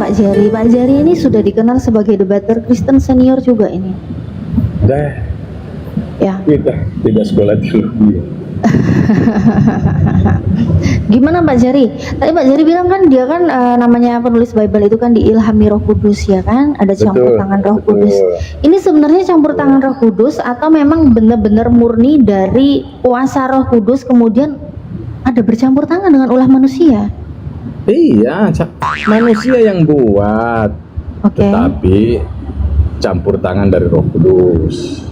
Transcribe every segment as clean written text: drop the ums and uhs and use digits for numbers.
Pak Jerry. Pak Jerry ini sudah dikenal sebagai debater Kristen senior juga ini. Dah, Ya. tidak sekolah teologi. Gimana Pak Jerry? Tadi Pak Jerry bilang kan dia kan namanya penulis Bible itu kan diilhami Roh Kudus ya kan? Ada campur tangan Roh Kudus. Ini sebenarnya campur tangan Roh Kudus atau memang benar-benar murni dari kuasa Roh Kudus kemudian ada bercampur tangan dengan ulah manusia? Iya, manusia yang buat, Oke. tetapi campur tangan dari Roh Kudus.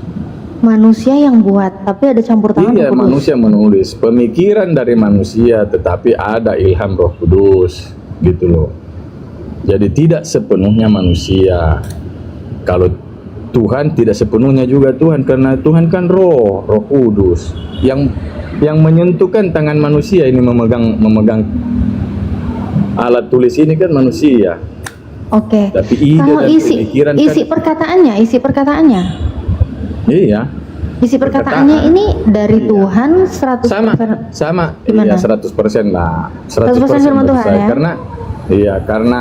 Manusia yang buat, tapi ada campur tangan Iya, Roh Kudus. manusia menulis, pemikiran dari manusia, tetapi ada ilham Roh Kudus, gitu loh. Jadi tidak sepenuhnya manusia. Kalau Tuhan tidak sepenuhnya juga Tuhan, karena Tuhan kan Roh Kudus. Yang menyentuhkan tangan manusia ini memegang alat tulis ini kan manusia. Oke. Tapi ide Kalau dan pemikiran isi kan, perkataannya. iya. Isi perkataannya ini dari Iya. Tuhan 100%. Sama, Gimana? iya 100% lah, 100% firman Tuhan, percaya. ya? Karena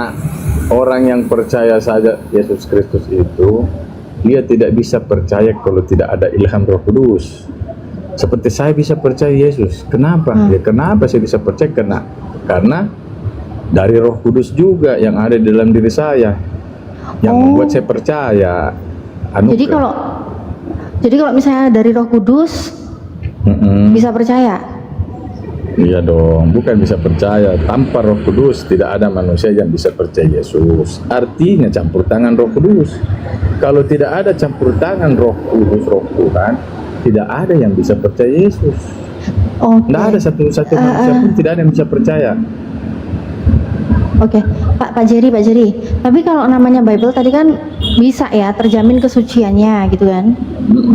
orang yang percaya saja Yesus Kristus itu, dia tidak bisa percaya kalau tidak ada ilham Roh Kudus. Seperti saya bisa percaya Yesus, kenapa? Ya kenapa saya bisa percaya? Karena dari Roh Kudus juga yang ada di dalam diri saya, yang membuat saya percaya. Anugerah. Jadi kalau misalnya dari Roh Kudus bisa percaya. Iya dong, bukan bisa percaya. Tanpa Roh Kudus tidak ada manusia yang bisa percaya Yesus. Artinya campur tangan Roh Kudus. Kalau tidak ada campur tangan Roh Kudus, Roh Tuhan, tidak ada yang bisa percaya Yesus. Oke. Tidak ada satu manusia pun tidak ada yang bisa percaya. Oke, Pak Jerry. Tapi kalau namanya Bible tadi kan bisa ya terjamin kesuciannya gitu kan.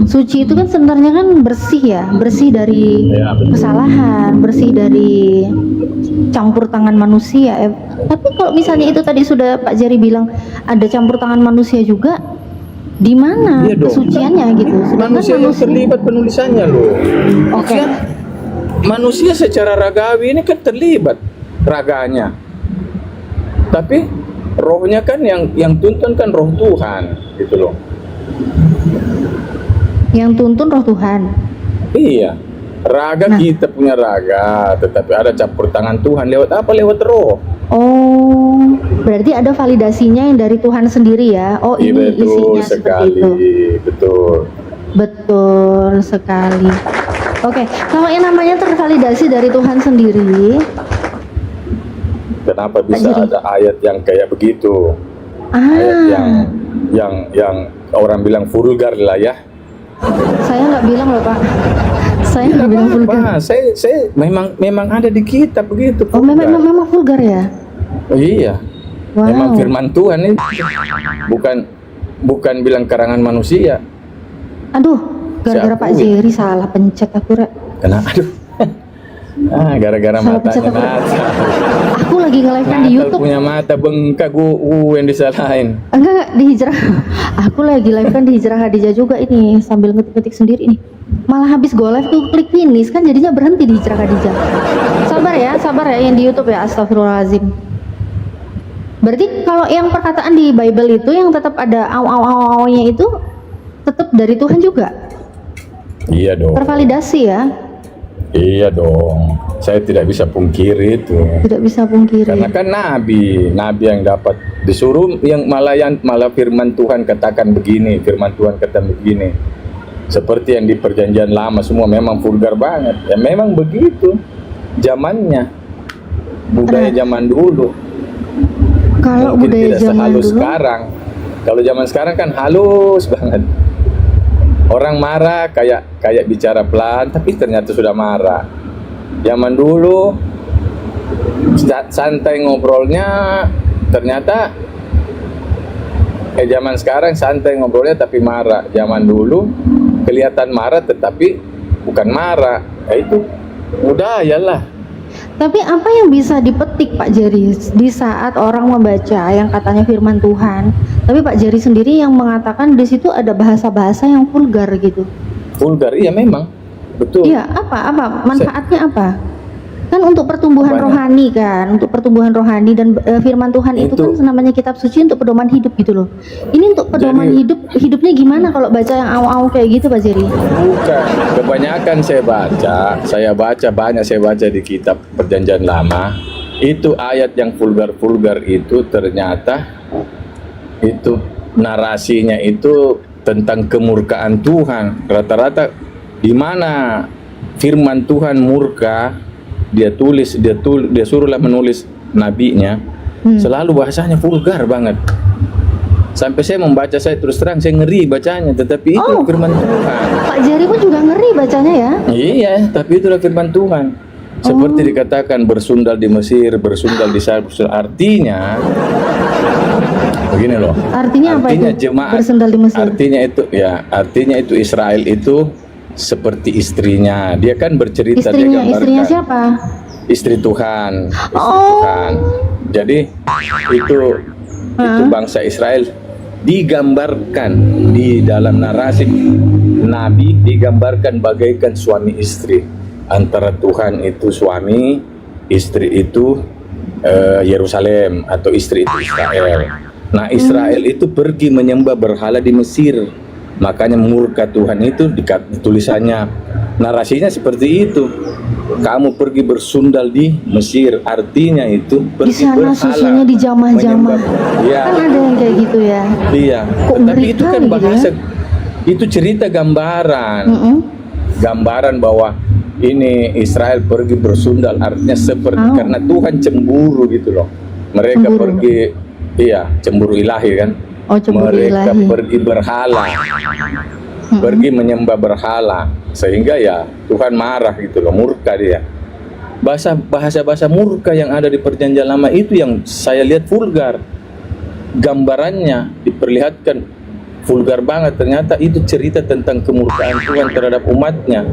Suci itu kan sebenarnya kan bersih ya, bersih dari Ya, betul. kesalahan, bersih dari campur tangan manusia. Tapi kalau misalnya itu tadi sudah Pak Jerry bilang ada campur tangan manusia juga, di mana Iya dong. kesuciannya gitu? Sedangkan Manusia yang terlibat penulisannya loh. Oke. Manusia secara ragawi ini kan terlibat raganya. Tapi rohnya kan yang tuntun kan Roh Tuhan, gitu loh. Yang tuntun Roh Tuhan. Iya, raga kita punya raga, tetapi ada campur tangan Tuhan lewat apa? Lewat Roh. Oh, berarti ada validasinya yang dari Tuhan sendiri ya? Oh, Iya, ini betul isinya seperti sekali, itu. Betul sekali. Oke, kalau yang namanya tervalidasi dari Tuhan sendiri, Kenapa bisa Jadi- ada ayat yang kayak begitu? Ayat yang orang bilang vulgar lah ya. saya nggak bilang loh Pak. Saya nggak bilang vulgar. Apa? Saya memang ada di kitab begitu. Oh, memang vulgar ya? Iya. Wow. Memang firman Tuhan ini bukan bilang karangan manusia. Aduh, gara-gara Saya Pak akui. Jerry salah pencet aku, Rek. Aduh. Gara-gara Salah pencet matanya aku. mata. Aku lagi nge-live-kan di Natal YouTube. punya mata bengkak gue yang disalahin. Enggak, di Hijrah. Aku lagi live kan di Hijrah Khadijah juga ini sambil ngetik-ngetik sendiri nih. Malah habis gue live tuh klik finish kan jadinya berhenti di Hijrah Khadijah. Sabar ya yang di YouTube ya, astagfirullahaladzim. Berarti kalau yang perkataan di Bible itu yang tetap ada aw-aw-aw-nya itu tetap dari Tuhan juga. Iya dong. Tervalidasi ya. Iya dong. Saya tidak bisa pungkiri itu. Tidak bisa pungkiri. Karena kan nabi yang dapat disuruh yang malah firman Tuhan katakan begini, firman Tuhan kata begini. Seperti yang di perjanjian lama semua memang vulgar banget. Ya memang begitu zamannya. Budaya zaman dulu. Kalau Mungkin budaya tidak zaman sehalus dulu, sekarang. Kalau zaman sekarang kan halus banget. Orang marah kayak bicara pelan tapi ternyata sudah marah. Zaman dulu santai ngobrolnya, ternyata zaman sekarang santai ngobrolnya tapi marah. Zaman dulu kelihatan marah tetapi bukan marah. Itu budaya lah. tapi apa yang bisa dipetik Pak Jerry di saat orang membaca yang katanya firman Tuhan, tapi Pak Jerry sendiri yang mengatakan di situ ada bahasa-bahasa yang vulgar gitu. Vulgar, iya memang. Betul. Iya, apa manfaatnya apa? Kan untuk pertumbuhan Banyak. rohani kan, untuk pertumbuhan rohani dan firman Tuhan itu Itu- kan namanya kitab suci untuk pedoman hidup gitu loh. Ini untuk pedoman Jadi- hidupnya gimana kalau baca yang au-au kayak gitu Pak Jerry? Bukan, kebanyakan saya baca banyak, saya baca di kitab Perjanjian Lama. Itu ayat yang vulgar-vulgar itu ternyata itu narasinya itu tentang kemurkaan Tuhan. Rata-rata di mana firman Tuhan murka, dia suruhlah menulis nabinya, selalu bahasanya vulgar banget. Sampai saya membaca, saya terus terang saya ngeri bacanya, tetapi itu Oh. firman Tuhan. Pak Jerry pun juga ngeri bacanya ya. Iya, tapi itulah firman Tuhan. Seperti dikatakan bersundal di Mesir, bersundal di sana, artinya begini loh. Artinya apa itu? Jemaat, Bersendal di Mesir. artinya itu Israel itu seperti istrinya. Dia kan bercerita, dia gambarkan. Istrinya siapa? Istri Tuhan, istri Oh. Tuhan. Jadi itu bangsa Israel digambarkan di dalam narasi Nabi, digambarkan bagaikan suami istri. Antara Tuhan itu suami, istri itu Yerusalem, atau istri itu Israel. Nah, Israel itu pergi menyembah berhala di Mesir. Makanya murka Tuhan itu tulisannya, narasinya seperti itu. Kamu pergi bersundal di Mesir, artinya itu Di pergi sana berhala, susunya dijamah-jamah. Iya, Kan ada yang kayak gitu ya. iya. Kok Tapi ngeri itu kan kali gitu bahasa, ya? itu cerita gambaran, gambaran bahwa ini Israel pergi bersundal, artinya seperti karena Tuhan cemburu gitu loh. Mereka Cemburu. pergi, iya, cemburu ilahi kan. Oh, cemburu Mereka ilahi. pergi berhala, pergi menyembah berhala, sehingga ya Tuhan marah gitu loh, murka dia. Bahasa murka yang ada di Perjanjian Lama itu yang saya lihat vulgar. Gambarannya diperlihatkan vulgar banget. Ternyata itu cerita tentang kemurkaan Tuhan terhadap umatnya.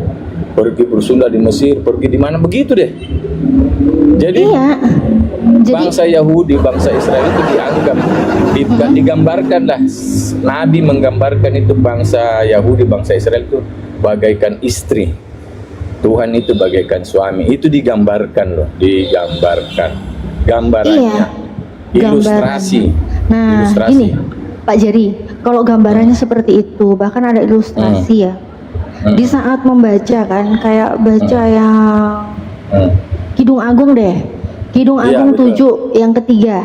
Pergi bersundal di Mesir, pergi di mana, begitu deh. Jadi Iya. Jadi bangsa Yahudi, bangsa Israel itu dianggap, digambarkan lah. Nabi menggambarkan itu bangsa Yahudi, bangsa Israel itu bagaikan istri. Tuhan itu bagaikan suami. Itu digambarkan loh, digambarkan. Gambarannya, Iya, ilustrasi. nah Ilustrasi. ini Pak Jerry, kalau gambarannya seperti itu, bahkan ada ilustrasi ya. Di saat membaca kan, kayak baca yang Hmm. Kidung Agung deh. Kidung Iya, Agung betul. 7 yang ketiga.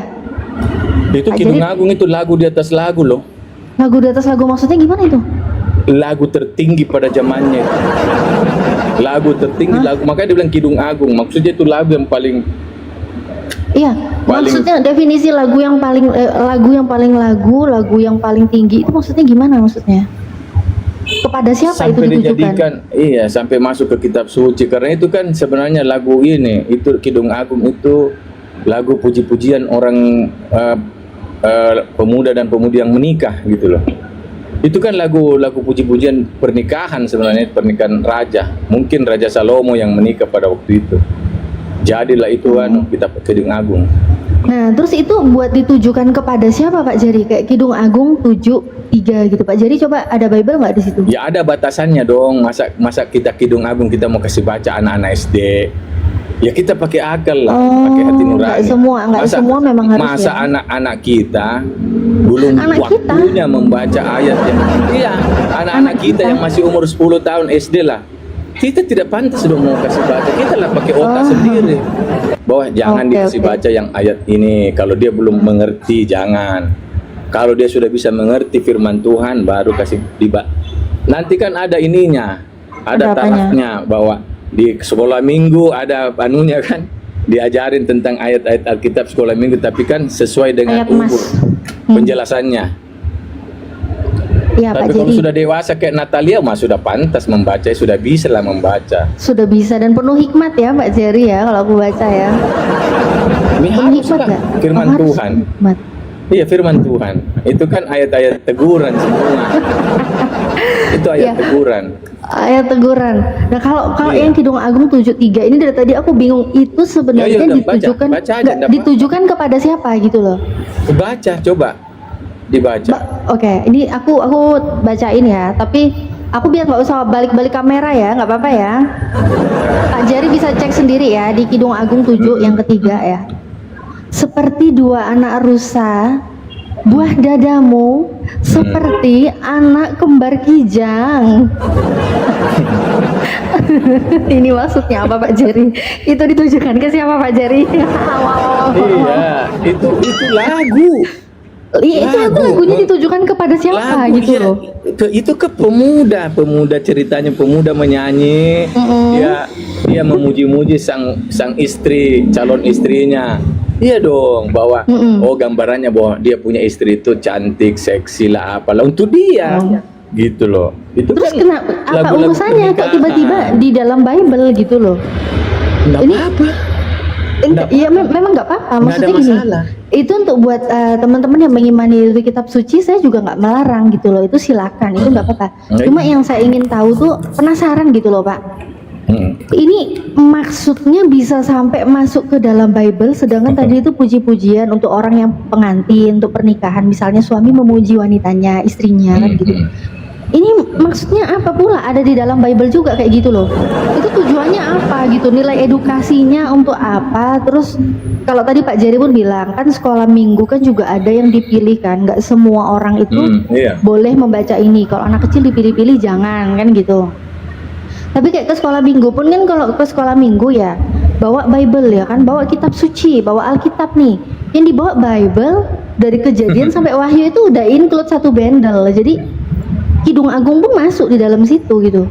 Itu Pak, Kidung jadi- Agung itu lagu di atas lagu loh. Lagu di atas lagu maksudnya gimana itu? Lagu tertinggi pada zamannya. Lagu tertinggi, lagu, makanya dia bilang Kidung Agung. Maksudnya itu lagu yang paling Iya, Paling- maksudnya definisi lagu yang paling lagu yang paling tinggi itu maksudnya gimana maksudnya? Kepada siapa itu sampai ditujukan? dijadikan, iya, sampai masuk ke kitab suci. Karena itu kan sebenarnya lagu ini, itu Kidung Agung itu lagu puji-pujian orang pemuda dan pemudi yang menikah gitu loh. Itu kan lagu puji-pujian pernikahan, sebenarnya pernikahan raja. Mungkin Raja Salomo yang menikah pada waktu itu. Jadilah itu kitab Kidung Agung. Nah, terus itu buat ditujukan kepada siapa Pak Jerry? Kayak Kidung Agung 7:3 gitu Pak Jerry, coba ada Bible nggak di situ? Ya ada batasannya dong. Masa kita Kidung Agung kita mau kasih baca anak-anak SD? Ya kita pakai akal lah, pakai hati nurani. Nggak semua memang harus masa ya. anak-anak kita belum Anak kita? waktunya membaca ayat yang iya, anak-anak kita yang masih umur 10 tahun SD lah. Kita tidak pantas dong mau kasih baca. Kita lah pakai otak sendiri. Bahwa jangan Oke, dikasih oke. baca yang ayat ini. Kalau dia belum mengerti, jangan. Kalau dia sudah bisa mengerti firman Tuhan, baru kasih nanti kan ada ininya, Ada ada apanya? tarafnya, bahwa di sekolah minggu ada anunya kan, diajarin tentang ayat-ayat Alkitab sekolah minggu, tapi kan sesuai dengan Ayat emas. umur penjelasannya. Iya Pak Tapi kalau Jerry, sudah dewasa kayak Natalia mah sudah pantas membaca, sudah bisa lah membaca. sudah bisa dan penuh hikmat ya Pak Jerry ya kalau aku baca ya. Ini Penuh harus hikmat lah nggak? firman Oh, harus Tuhan. hikmat. Iya, firman Tuhan. Itu kan ayat-ayat teguran semua. Itu ayat Iya. teguran. Ayat teguran. Nah kalau Iya. yang Kidung Agung 7:3 ini dari tadi aku bingung itu sebenarnya Ya, udah, baca. ditujukan Baca aja, nggak, nggak apa. ditujukan kepada siapa gitu loh. Baca, coba dibaca. Oke, ini aku bacain ya. Tapi Aku biar nggak usah balik-balik kamera ya, nggak apa-apa ya. Pak Jari bisa cek sendiri ya di Kidung Agung 7 yang ketiga ya. Seperti dua anak rusa, buah dadamu seperti anak kembar kijang. Ini maksudnya apa Pak Jari? Itu ditujukan ke siapa Pak Jari? Iya, itu lagu. Iya, itu lagunya ditujukan kepada siapa Lagu, gitu ya, loh. itu ke pemuda ceritanya pemuda menyanyi, dia memuji-muji sang istri, calon istrinya. Iya dong, bahwa oh gambarannya bahwa dia punya istri itu cantik, seksi lah apalah untuk dia. Gitu loh. Itu Terus kan kenapa apa lagu-lagu urusannya kok pernikahan. tiba-tiba di dalam Bible gitu loh? Nggak Ini- apa-apa. Iya memang nggak apa-apa. Nggak ada Maksudnya gini, masalah. itu untuk buat teman-teman yang mengimani dari kitab suci, saya juga nggak melarang gitu loh. Itu silakan, itu nggak apa-apa. Nggak, Cuma yang saya ingin tahu tuh penasaran gitu loh Pak. Ini maksudnya bisa sampai masuk ke dalam Bible, sedangkan tadi itu puji-pujian untuk orang yang pengantin, untuk pernikahan, misalnya suami memuji wanitanya, istrinya kan gitu. Ini maksudnya apa pula ada di dalam Bible juga kayak gitu loh. Itu tujuannya apa gitu, nilai edukasinya untuk apa. Terus kalau tadi Pak Jari pun bilang kan sekolah minggu kan juga ada yang dipilih kan, nggak semua orang itu Iya. boleh membaca ini. Kalau anak kecil dipilih-pilih jangan kan gitu. Tapi kayak ke sekolah minggu pun kan, kalau ke sekolah minggu ya bawa Bible ya kan, bawa kitab suci, bawa Alkitab nih. Yang dibawa Bible dari Kejadian sampai Wahyu itu udah include satu bundle. Jadi Kidung Agung pun masuk di dalam situ gitu.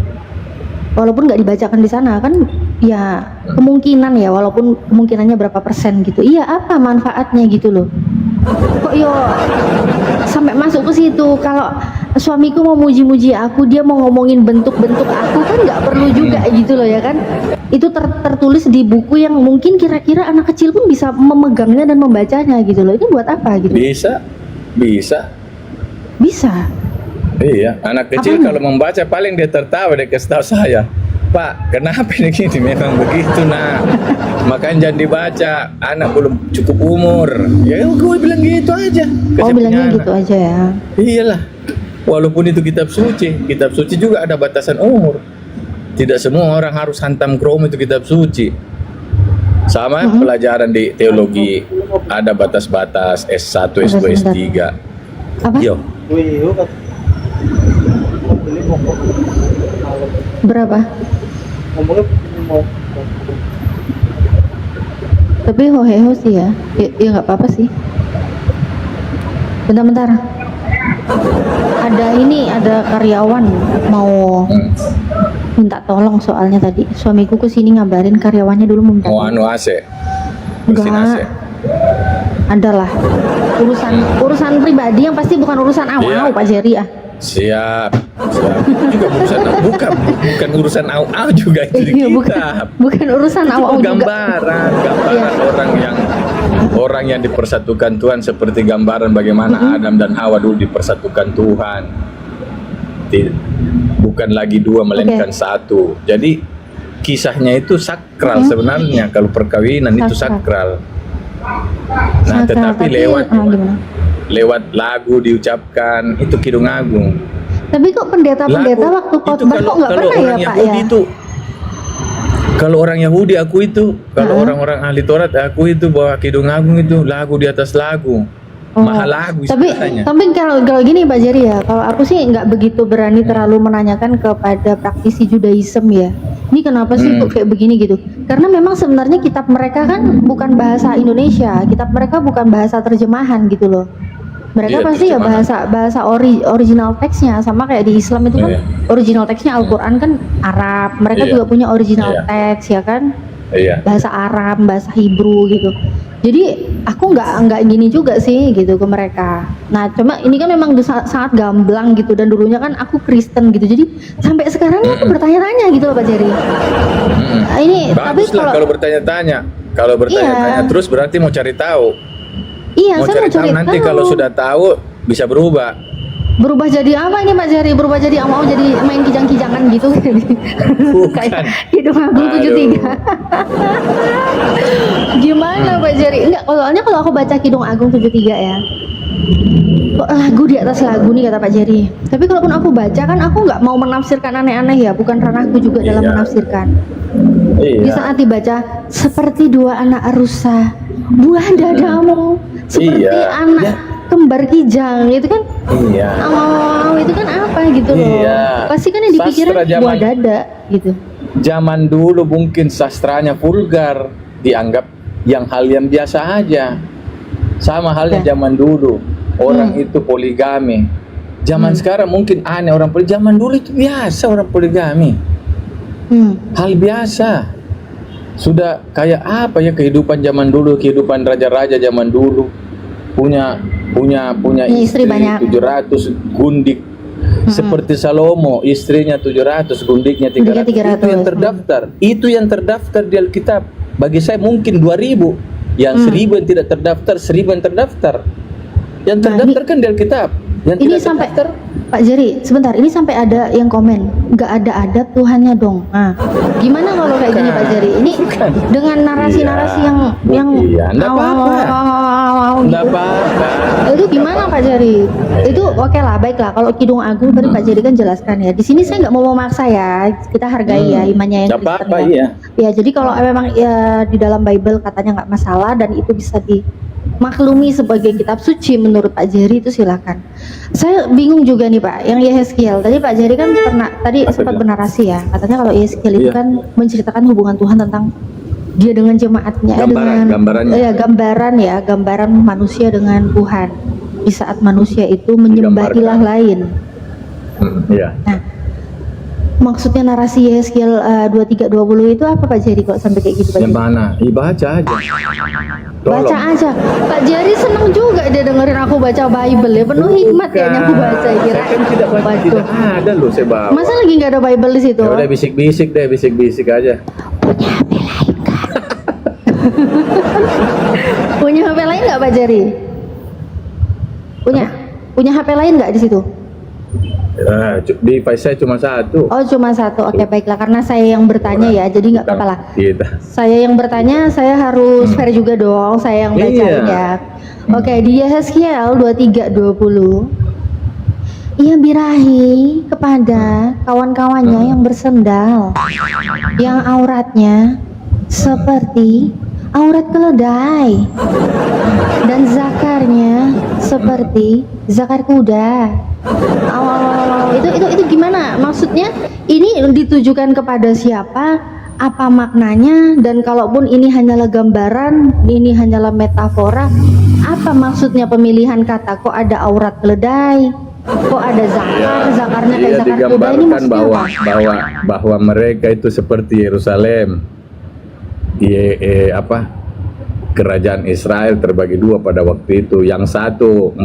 Walaupun nggak dibacakan di sana kan, ya kemungkinan ya, walaupun kemungkinannya berapa persen gitu. Iya, apa manfaatnya gitu loh. Kok yo sampai masuk ke situ? Kalau suamiku mau muji-muji aku, dia mau ngomongin bentuk-bentuk aku kan nggak perlu juga gitu loh ya kan. Itu tertulis di buku yang mungkin kira-kira anak kecil pun bisa memegangnya dan membacanya gitu loh. Ini buat apa gitu? Bisa. Iya, anak kecil Apanya? kalau membaca paling dia tertawa, dia kasih tahu saya, Pak, kenapa ini gini? Memang begitu nak. Makanya jangan dibaca, anak belum cukup umur. Ya gue bilang gitu aja. Oh, Kasih bilangnya punya gitu anak. aja ya. Iyalah, walaupun itu kitab suci juga ada batasan umur. Tidak semua orang harus hantam Chrome itu kitab suci. Sama pelajaran di teologi, ada batas-batas S1, S2, S3. Apa? Yo, Berapa? Tapi hoheho sih ya. Ya nggak apa-apa sih. Bentar-bentar. Ada karyawan mau minta tolong soalnya tadi. Suamiku kesini ngabarin karyawannya dulu mau minta mau tolong. AC, bersihin AC. Enggak. Adalah urusan pribadi yang pasti bukan urusan Iya. Pak Jerry ah. Siap. Itu juga bukan urusan au juga itu di Iya, kitab. bukan urusan Itu awal juga. gambaran Iya. orang yang dipersatukan Tuhan, seperti gambaran bagaimana Adam dan Hawa dulu dipersatukan Tuhan. Bukan lagi dua melainkan satu. Jadi kisahnya itu sakral sebenarnya. Kalau perkawinan itu sakral. Nah, tetapi gimana? lewat lagu diucapkan itu Kidung Agung. Tapi kok pendeta-pendeta Lagu waktu itu khotbah kok nggak pernah ya orang Pak Yahudi ya? itu, kalau orang Yahudi aku itu, kalau orang-orang ahli Taurat aku itu bawa Kidung Agung itu lagu di atas lagu, mahal lagu Tapi istilahnya. kalau gini Pak Jerry ya, kalau aku sih nggak begitu berani terlalu menanyakan kepada praktisi Judaism ya. Ini kenapa sih kok kayak begini gitu? Karena memang sebenarnya kitab mereka kan bukan bahasa Indonesia, kitab mereka bukan bahasa terjemahan gitu loh. Mereka Iya, pasti ya terjemahan. bahasa original teksnya, sama kayak di Islam itu kan original teksnya Al-Quran kan Arab. Mereka Iya. juga punya original Iya. teks ya kan, Iya. bahasa Arab, bahasa Hebrew gitu. Jadi aku nggak gini juga sih gitu ke mereka. Nah cuma ini kan memang sangat gamblang gitu, dan dulunya kan aku Kristen gitu. Jadi sampai sekarang aku bertanya-tanya gitu loh Pak Jerry. Ini tapi Bagus lah kalau bertanya-tanya. Kalau bertanya-tanya terus berarti mau cari tahu. Iya, Mau saya cari mau cari tahu nanti tahu. kalau sudah tahu bisa berubah. Berubah jadi apa ini Pak Jerry? Berubah jadi mau jadi main kijang-kijangan gitu. Kayak Kidung Agung 73. Gimana Pak Jerry? Enggak, soalnya kalau aku baca Kidung Agung 73 ya, lagu di atas lagu nih kata Pak Jerry. Tapi kalaupun aku baca kan aku nggak mau menafsirkan aneh-aneh ya, bukan ranahku juga dalam Iya. menafsirkan. Di Iya. saat dibaca seperti dua anak rusa, buah dadamu, seperti Iya. anak Ya. kembar kijang, itu kan Iya. awal-awal itu kan apa gitu loh. Iya. Pasti kan yang dipikirin Sastra zaman- buah dada gitu. Zaman dulu mungkin sastranya vulgar, dianggap hal yang biasa aja. Sama halnya Ya. zaman dulu, orang itu poligami. Zaman sekarang mungkin aneh orang poligami. Zaman dulu itu biasa orang poligami. Hal biasa. Sudah kayak apa ya kehidupan zaman dulu, kehidupan raja-raja zaman dulu. Punya Istri istri banyak. 700 gundik. Seperti Salomo, istrinya 700, gundiknya 300. Gundiknya 300. Itu yang terdaftar. Itu yang terdaftar di Alkitab. Bagi saya mungkin 2000. Yang 1000 yang tidak terdaftar, 1000 yang terdaftar. Yang Nah, terdaftar kan di Alkitab. Yang Ini tidak sampai terdaftar, Pak Jerry, sebentar, ini sampai ada yang komen, nggak ada adat Tuhannya dong. Nah, gimana kalau kayak gini Pak Jerry? Ini dengan narasi-narasi Iya. yang Iya, nggak apa-apa. Enggak gitu. apa-apa. Itu gimana Pak Jerry? Itu oke lah, baiklah. Kalau Kidung Agung tadi Pak Jerry kan jelaskan ya. Di sini saya nggak mau memaksa ya. Kita hargai ya imannya yang Nggak Kristen apa-apa, ya. iya. Ya, jadi kalau memang ya di dalam Bible katanya nggak masalah dan itu bisa dimaklumi sebagai kitab suci menurut Pak Jerry, itu silakan. Saya bingung juga nih Pak, yang Yehezkiel tadi Pak Jerry kan pernah tadi Apa sempat dia? bernarasi ya, katanya kalau Yehezkiel itu Iya. kan menceritakan hubungan Tuhan tentang dia dengan jemaatnya, Gambarannya. gambaran manusia dengan Tuhan di saat manusia itu menyembah Digambarkan. ilah lain. Iya. Nah, maksudnya narasi Yehezkiel 23:20 itu apa Pak Jerry kok sampai kayak gitu Pak Yang Jerry? mana? Baca aja. Baca aja. Pak Jerry seneng juga dia dengerin aku baca Bible ya, penuh hikmat kayaknya aku baca kira. Saya kan tidak baca, Waduh. tidak ada loh saya bawa. Masa lagi nggak ada Bible di situ? Ya udah bisik-bisik deh, bisik-bisik aja. Punya HP lain nggak? Punya HP lain nggak Pak Jerry? Punya HP lain nggak di situ? Device saya cuma satu. Oh cuma satu. Oke baiklah, karena saya yang bertanya ya, jadi nggak apa-apa lah. Gitu. Saya yang bertanya, saya harus fair juga dong. Saya yang bacain Iya. ya. Oke, di Yehezkiel 23:20 ia birahi kepada kawan-kawannya yang bersendal, yang auratnya seperti aurat keledai dan zakarnya seperti zakar kuda. Itu gimana? Maksudnya ini ditujukan kepada siapa? Apa maknanya? Dan kalaupun ini hanyalah gambaran, ini hanyalah metafora, apa maksudnya pemilihan kata? Kok ada aurat keledai? Kok ada zakar? Zakarnya kayak zakar kuda, ini digambarkan maksudnya apa? bahwa mereka itu seperti Yerusalem. Kerajaan Israel terbagi dua pada waktu itu. Yang satu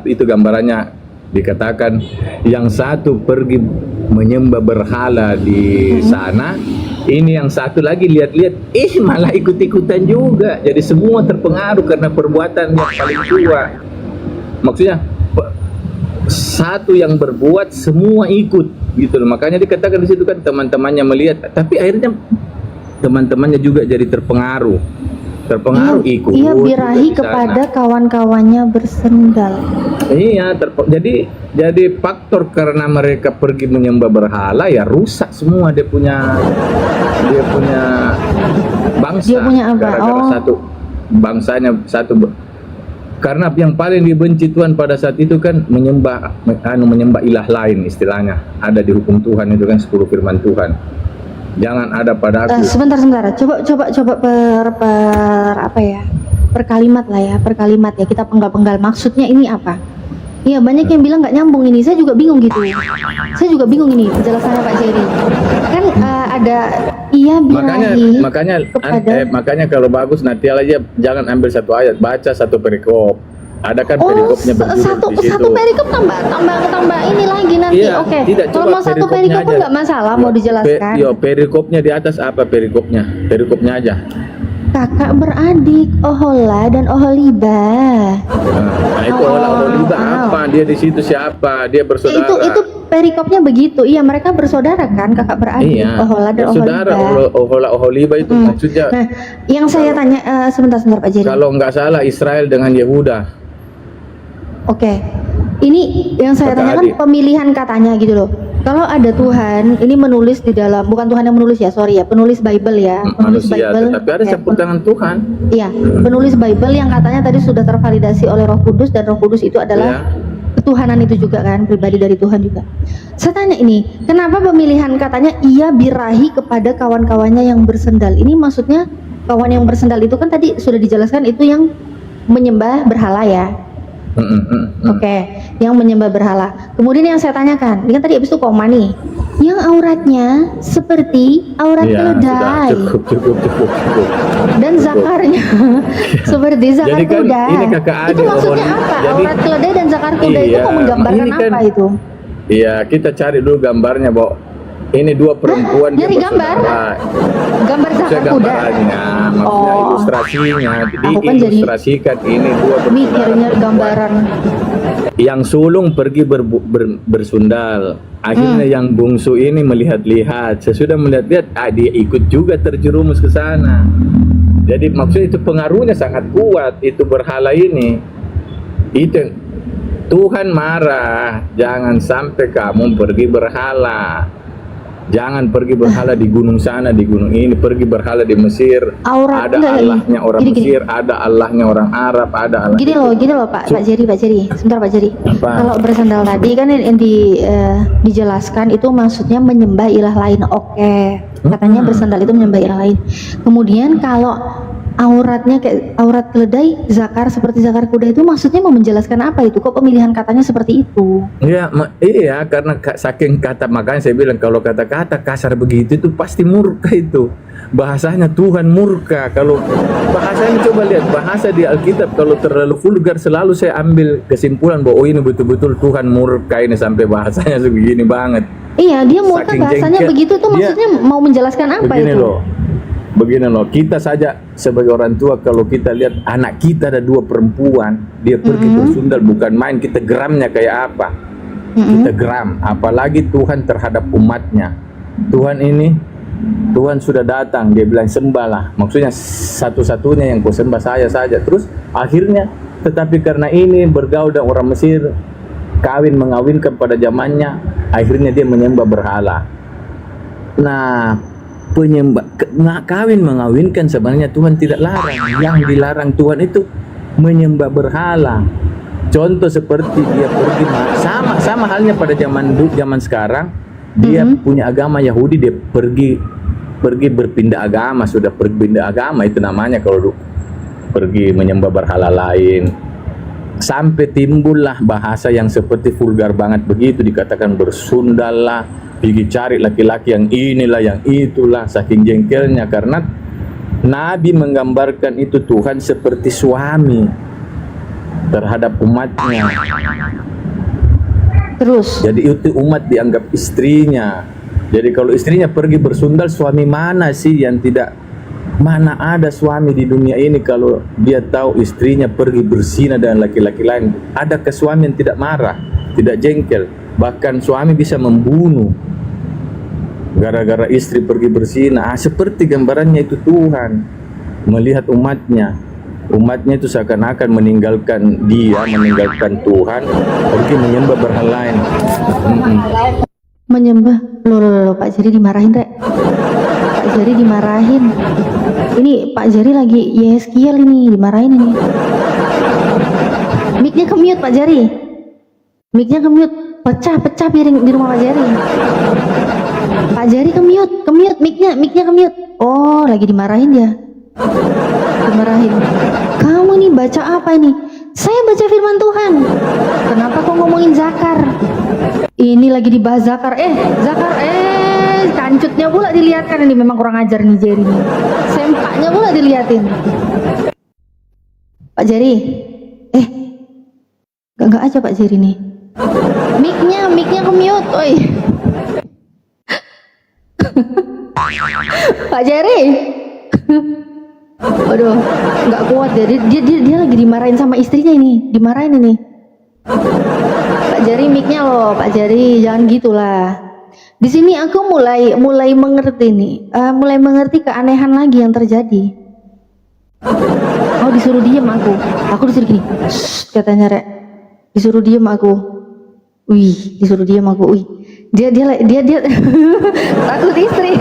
itu gambarannya dikatakan yang satu pergi menyembah berhala di sana, ini yang satu lagi lihat-lihat malah ikut-ikutan juga, jadi semua terpengaruh karena perbuatan yang paling tua. Maksudnya satu yang berbuat semua ikut gitu loh. Makanya dikatakan di situ kan teman-temannya melihat, tapi akhirnya teman-temannya juga jadi terpengaruh ikut. Ia birahi juga di sana. kepada kawan-kawannya bersendal. Iya, jadi faktor karena mereka pergi menyembah berhala ya rusak semua dia punya bangsa. Dia punya apa? Gara-gara satu bangsanya karena yang paling dibenci Tuhan pada saat itu kan menyembah ilah lain, istilahnya ada di hukum Tuhan itu kan 10 firman Tuhan. Jangan ada pada aku. Sebentar. Coba per kalimat ya. Kita penggal-penggal. Maksudnya ini apa? Iya, banyak yang bilang nggak nyambung ini. Saya juga bingung gitu. Saya juga bingung ini penjelasannya Pak Jerry. Kan ada ia birahi makanya kalau bagus nanti aja jangan ambil satu ayat, baca satu perikop. Ada kan perikopnya satu di situ. satu perikop tambah ini lagi nanti. Iya, Oke. tidak, Kalau coba mau satu perikopnya perikop pun aja. nggak masalah, mau dijelaskan. Perikopnya di atas apa perikopnya? Perikopnya aja. Kakak beradik Ohola dan Oholiba. Nah, itu Oholiba apa? Dia di situ siapa? Dia bersaudara. Itu perikopnya begitu. Iya, mereka bersaudara kan, kakak beradik Ohola dan bersaudara. Oholiba. Oholiba itu maksudnya. Nah, yang saya tanya sebentar Pak Jerry. Kalau nggak salah Israel dengan Yehuda. Oke. Ini yang saya Kata tanyakan adik. pemilihan katanya gitu loh. Kalau ada Tuhan, ini menulis di dalam, bukan Tuhan yang menulis ya, sorry ya, penulis Bible ya, penulis Manusia, Bible. tetapi ada Oke, campur tangan Tuhan. Iya, penulis Bible yang katanya tadi sudah tervalidasi oleh Roh Kudus, dan Roh Kudus itu adalah Ya. ketuhanan itu juga kan, pribadi dari Tuhan juga. Saya tanya ini, kenapa pemilihan katanya ia birahi kepada kawan-kawannya yang bersendal? Ini maksudnya kawan yang bersendal itu kan tadi sudah dijelaskan itu yang menyembah berhala ya. Oke, yang menyembah berhala. Kemudian yang saya tanyakan, ini kan tadi habis itu koma nih, yang auratnya seperti aurat Iya, sudah keledai cukup. dan zakarnya seperti zakar Jadi kan kuda. ini kakak Itu adik maksudnya ngomong. apa? Jadi- Aurat keledai dan zakar kuda itu Iya, mau menggambarkan ini kan- apa itu? Iya, kita cari dulu gambarnya, Bo. Ini dua perempuan Nyari gambar? bersaudara. Gambar Maksudnya zakar kuda. gambarannya, maksudnya Oh. ilustrasinya. Aku kan jadi Diilustrasikan ini dua mikirnya gambaran. yang sulung pergi bersundal. Akhirnya yang bungsu ini melihat-lihat. Sesudah melihat-lihat, dia ikut juga terjerumus ke sana. Jadi maksudnya itu pengaruhnya sangat kuat. Itu berhala ini. Itu Tuhan marah. Jangan sampai kamu pergi berhala. Jangan pergi berhala di gunung sana, di gunung ini. Pergi berhala di Mesir. Aurat Ada enggak, Allahnya orang gini. Mesir, ada Allahnya orang Arab, ada Allah. Gini loh Pak Jerry, sebentar Pak Jerry. Apa? Kalau bersandal tadi kan yang dijelaskan itu maksudnya menyembah ilah lain. Oke. Katanya bersandal itu menyembah ilah lain. Kemudian kalau auratnya kayak aurat keledai, zakar seperti zakar kuda itu maksudnya mau menjelaskan apa itu? Kok pemilihan katanya seperti itu? Iya, iya, karena saking kata, makanya saya bilang kalau kata-kata kasar begitu itu pasti murka itu. Bahasanya Tuhan murka. Kalau bahasanya, coba lihat bahasa di Alkitab, kalau terlalu vulgar selalu saya ambil kesimpulan bahwa oh ini betul-betul Tuhan murka ini, sampai bahasanya sebegini banget. Iya, dia murka Saking bahasanya jengkel. begitu tuh Dia- maksudnya mau menjelaskan apa Begini itu? loh, kita saja sebagai orang tua, kalau kita lihat anak kita ada dua perempuan, dia pergi bersundal, bukan main, kita geramnya kayak apa? Kita geram, apalagi Tuhan terhadap umatnya. Tuhan sudah datang, dia bilang sembahlah, maksudnya satu-satunya yang kau sembah saya saja. Terus akhirnya, tetapi karena ini bergaul dengan orang Mesir, mengawinkan pada zamannya, akhirnya dia menyembah berhala. Nah, kawin mengawinkan sebenarnya Tuhan tidak larang. Yang dilarang Tuhan itu menyembah berhala. Contoh seperti dia pergi, sama halnya pada zaman sekarang, dia punya agama Yahudi, dia pergi berpindah agama, sudah berpindah agama, itu namanya kalau pergi menyembah berhala lain. Sampai timbullah bahasa yang seperti vulgar banget begitu, dikatakan bersundal lah, pergi cari laki-laki yang inilah yang itulah, saking jengkelnya. Karena Nabi menggambarkan itu Tuhan seperti suami terhadap umatnya. Terus Jadi itu umat dianggap istrinya. Jadi kalau istrinya pergi bersundal, suami mana sih yang tidak, mana ada suami di dunia ini kalau dia tahu istrinya pergi berzina dengan laki-laki lain, ada suami yang tidak marah, tidak jengkel, bahkan suami bisa membunuh gara-gara istri pergi berzina. Seperti gambarannya itu Tuhan melihat umatnya itu seakan-akan meninggalkan Tuhan, pergi menyembah berhala lain. menyembah loh Pak Jerry dimarahin Rek. Pak Jerry dimarahin. Ini Pak Jerry lagi Yeskiel ini, dimarahin ini. Mic-nya ke-mute Pak Jerry. Mic-nya ke-mute. Pecah piring di rumah Pak Jerry. Pak Jerry ke-mute mic-nya ke-mute. Oh, lagi dimarahin dia. Dimarahin. Kamu nih baca apa ini? Saya baca firman Tuhan. Kenapa kok ngomongin zakar? Ini lagi dibahas zakar. Zakar kancutnya pula dilihatkan, ini memang kurang ajar nih Jerry nih. Sempaknya pula diliatin. Pak Jerry. Enggak aja Pak Jerry nih. Mic-nya ke-mute, oi. Pak Jerry. Waduh, nggak kuat ya. Dia lagi dimarahin sama istrinya ini, dimarahin ini. Pak Jerry, mic-nya loh, Pak Jerry, jangan gitulah. Di sini aku mulai mengerti nih, mulai mengerti keanehan lagi yang terjadi. Oh, disuruh diem aku disuruh gini, shh, katanya Rek. Disuruh diem aku. Wih, disuruh diem aku. Wih, dia takut istri.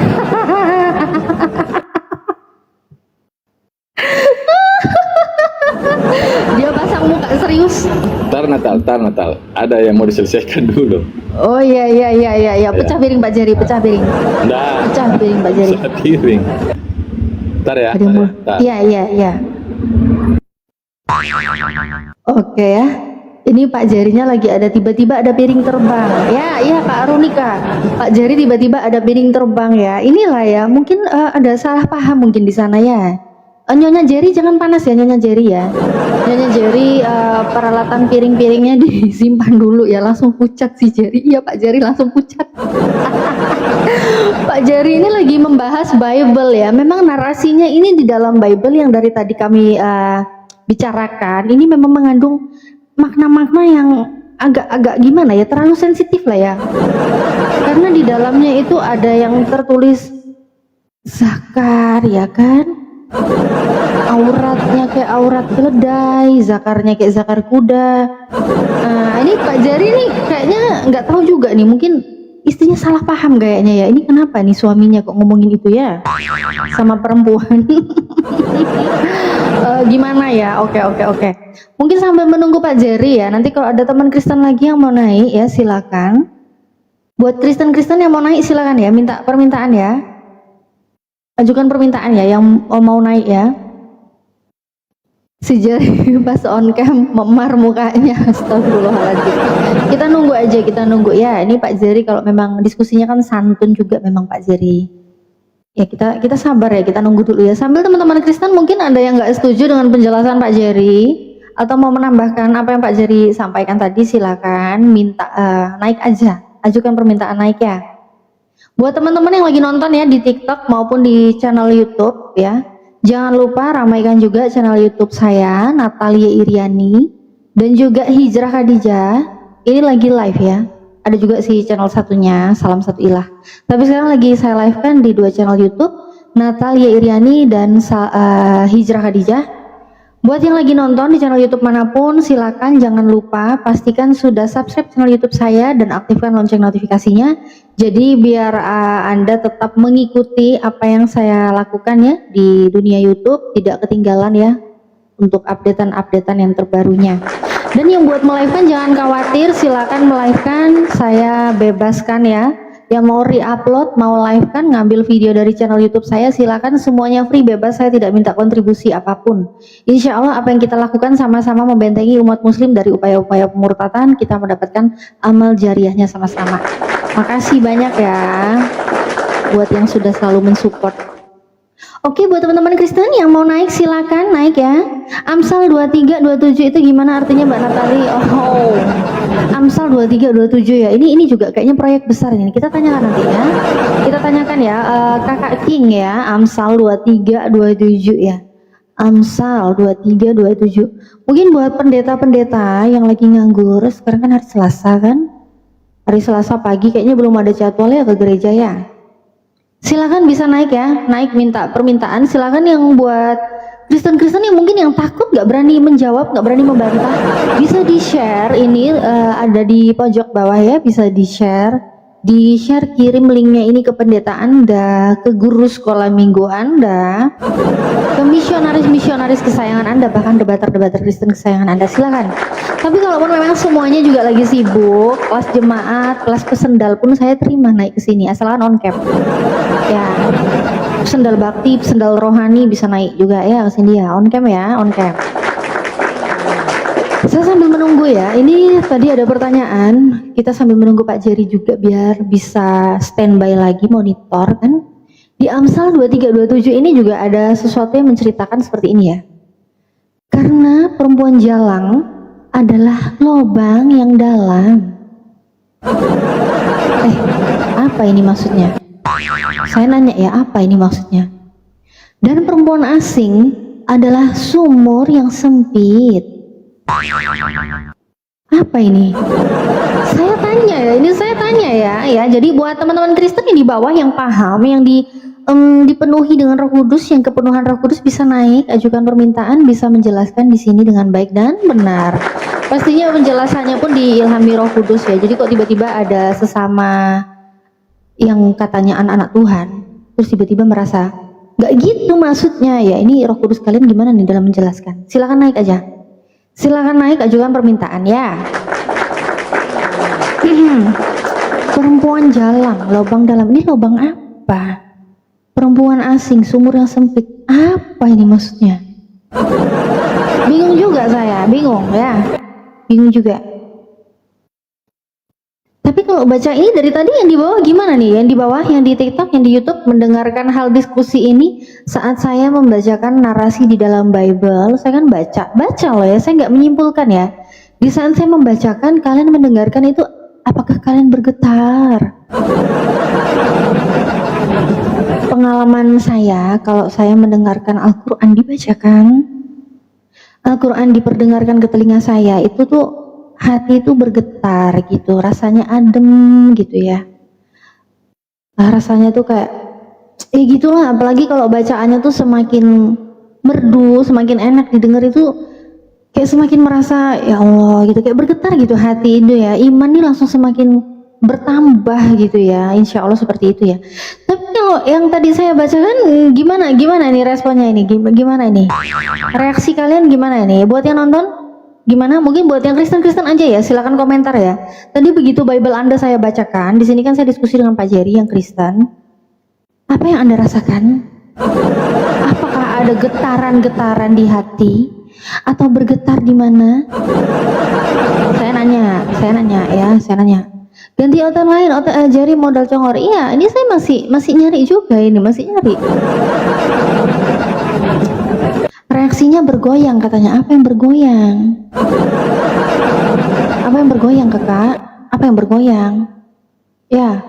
Dia pasang muka serius. Tar Natal. Ada yang mau diselesaikan dulu. Oh iya, pecah piring Pak Jerry, pecah piring. Nah, Pecah piring Pak Jerry. pecah piring. Tar ya. Ada yang mau. Tar. Iya. Oke ya. Ini Pak Jarinya lagi ada, tiba-tiba ada piring terbang. Ya, iya Kak Arunika. Pak Jari tiba-tiba ada piring terbang ya. Inilah ya, mungkin ada salah paham mungkin di sana ya. Nyonya Jerry jangan panas ya Nyonya Jerry ya. Nyonya Jerry peralatan piring-piringnya disimpan dulu ya, langsung pucat si Jerry. Iya Pak Jerry langsung pucat. Pak Jerry ini lagi membahas Bible ya. Memang narasinya ini di dalam Bible yang dari tadi kami bicarakan, ini memang mengandung makna-makna yang agak gimana ya, terlalu sensitif lah ya. Karena di dalamnya itu ada yang tertulis zakar ya kan, auratnya kayak aurat keledai, zakarnya kayak zakar kuda. Nah ini Pak Jari nih kayaknya nggak tahu juga nih, mungkin istrinya salah paham kayaknya ya. Ini kenapa nih suaminya kok ngomongin itu ya sama perempuan. Gimana ya? Oke. Mungkin sambil menunggu Pak Jerry ya, nanti kalau ada teman Kristen lagi yang mau naik ya silakan. Buat Kristen yang mau naik silakan ya, minta permintaan ya. Ajukan permintaan ya yang mau naik ya. Si Jerry pas on cam memar mukanya, astagfirullahaladzim. Kita nunggu ya. Ini Pak Jerry kalau memang diskusinya kan santun juga memang Pak Jerry. Ya kita sabar ya, kita nunggu dulu ya. Sambil teman-teman Kristen mungkin ada yang nggak setuju dengan penjelasan Pak Jerry atau mau menambahkan apa yang Pak Jerry sampaikan tadi, silakan minta naik aja, ajukan permintaan naik ya. Buat teman-teman yang lagi nonton ya di TikTok maupun di channel YouTube ya, jangan lupa ramaikan juga channel YouTube saya Natalia Iriani dan juga Hijrah Khadijah. Ini lagi live ya. Ada juga sih channel satunya, Salam Satu Ilah. Tapi sekarang lagi saya live kan di 2 channel YouTube, Natalia Iriani dan Hijrah Khadijah. Buat yang lagi nonton di channel YouTube manapun, silakan jangan lupa pastikan sudah subscribe channel YouTube saya dan aktifkan lonceng notifikasinya. Jadi biar Anda tetap mengikuti apa yang saya lakukan ya di dunia YouTube, tidak ketinggalan ya untuk updatean yang terbarunya. Dan yang buat melive-kan jangan khawatir, silakan melive-kan, saya bebaskan ya. Yang mau re-upload, mau live-kan, ngambil video dari channel YouTube saya, silakan, semuanya free, bebas, saya tidak minta kontribusi apapun. Insya Allah apa yang kita lakukan sama-sama membentengi umat muslim dari upaya-upaya pemurtatan, kita mendapatkan amal jariahnya sama-sama. Makasih banyak ya buat yang sudah selalu mensupport. Oke, buat teman-teman Kristen yang mau naik silakan naik ya. Amsal 23:27 itu gimana artinya Mbak Natali? Oh, Amsal 23:27 ya. Ini juga kayaknya proyek besar ini. Kita tanyakan nanti ya. Kita tanyakan ya Kakak King ya. Amsal 23:27 ya. Amsal 23:27. Mungkin buat pendeta-pendeta yang lagi nganggur, sekarang kan hari Selasa kan? Hari Selasa pagi kayaknya belum ada jadwal ya ke gereja ya. Silakan bisa naik ya, naik minta permintaan. Silakan yang buat Kristen-Kristen yang mungkin yang takut nggak berani menjawab, nggak berani membantah, bisa di share. Ini ada di pojok bawah ya, bisa di share, kirim linknya ini ke pendeta Anda, ke guru sekolah minggu Anda, ke misionaris kesayangan Anda, bahkan debater Kristen kesayangan Anda. Silakan. Tapi kalaupun memang semuanya juga lagi sibuk, kelas jemaat, kelas pesendal pun saya terima naik ke sini, asalkan on cam. Ya, pesendal bakti, pesendal rohani bisa naik juga ya ke sini ya, on cam ya, on cam. Saya sambil menunggu ya, ini tadi ada pertanyaan, kita sambil menunggu Pak Jerry juga biar bisa standby lagi monitor kan. Di Amsal 23:27 ini juga ada sesuatu yang menceritakan seperti ini ya. Karena perempuan jalang adalah lobang yang dalam. Apa ini maksudnya? Saya nanya ya, apa ini maksudnya? Dan perempuan asing adalah sumur yang sempit. Apa ini? Saya tanya ya. Jadi buat teman-teman Kristen yang di bawah yang paham, yang dipenuhi dengan Roh Kudus, yang kepenuhan Roh Kudus bisa naik, ajukan permintaan, bisa menjelaskan di sini dengan baik dan benar. Pastinya penjelasannya pun diilhami Roh Kudus ya. Jadi kok tiba-tiba ada sesama yang katanya anak-anak Tuhan, terus tiba-tiba merasa nggak gitu maksudnya ya. Ini Roh Kudus kalian gimana nih dalam menjelaskan? Silakan naik aja. Silakan naik, ajukan permintaan ya. Perempuan jalang, lubang dalam. Ini lubang apa? Perempuan asing, sumur yang sempit. Apa ini maksudnya? Bingung juga saya, bingung ya. Bingung juga. Tapi kalau baca ini dari tadi yang di bawah gimana nih? Yang di bawah, yang di TikTok, yang di YouTube mendengarkan hal diskusi ini saat saya membacakan narasi di dalam Bible, saya kan baca loh ya, saya nggak menyimpulkan ya. Di saat saya membacakan, kalian mendengarkan itu, apakah kalian bergetar? Pengalaman saya, kalau saya mendengarkan Al-Quran dibacakan, Al-Quran diperdengarkan ke telinga saya, itu tuh hati itu bergetar gitu, rasanya adem gitu ya. Rasanya tuh kayak, gitulah, apalagi kalau bacaannya tuh semakin merdu, semakin enak didengar itu, kayak semakin merasa, ya Allah gitu, kayak bergetar gitu hati itu ya, iman nih langsung semakin bertambah gitu ya, insya Allah seperti itu ya. Tapi kalau yang tadi saya bacakan gimana nih responnya ini, gimana ini reaksi kalian gimana ini buat yang nonton, gimana? Mungkin buat yang Kristen aja ya, silakan komentar ya. Tadi begitu Bible Anda saya bacakan, di sini kan saya diskusi dengan Pak Jerry yang Kristen, apa yang Anda rasakan? Apakah ada getaran-getaran di hati atau bergetar di mana? Saya nanya. Ganti otot lain, otot jari modal congor. Iya, ini saya masih nyari juga ini, masih nyari. Reaksinya bergoyang katanya. Apa yang bergoyang? Apa yang bergoyang kakak? Apa yang bergoyang? Ya,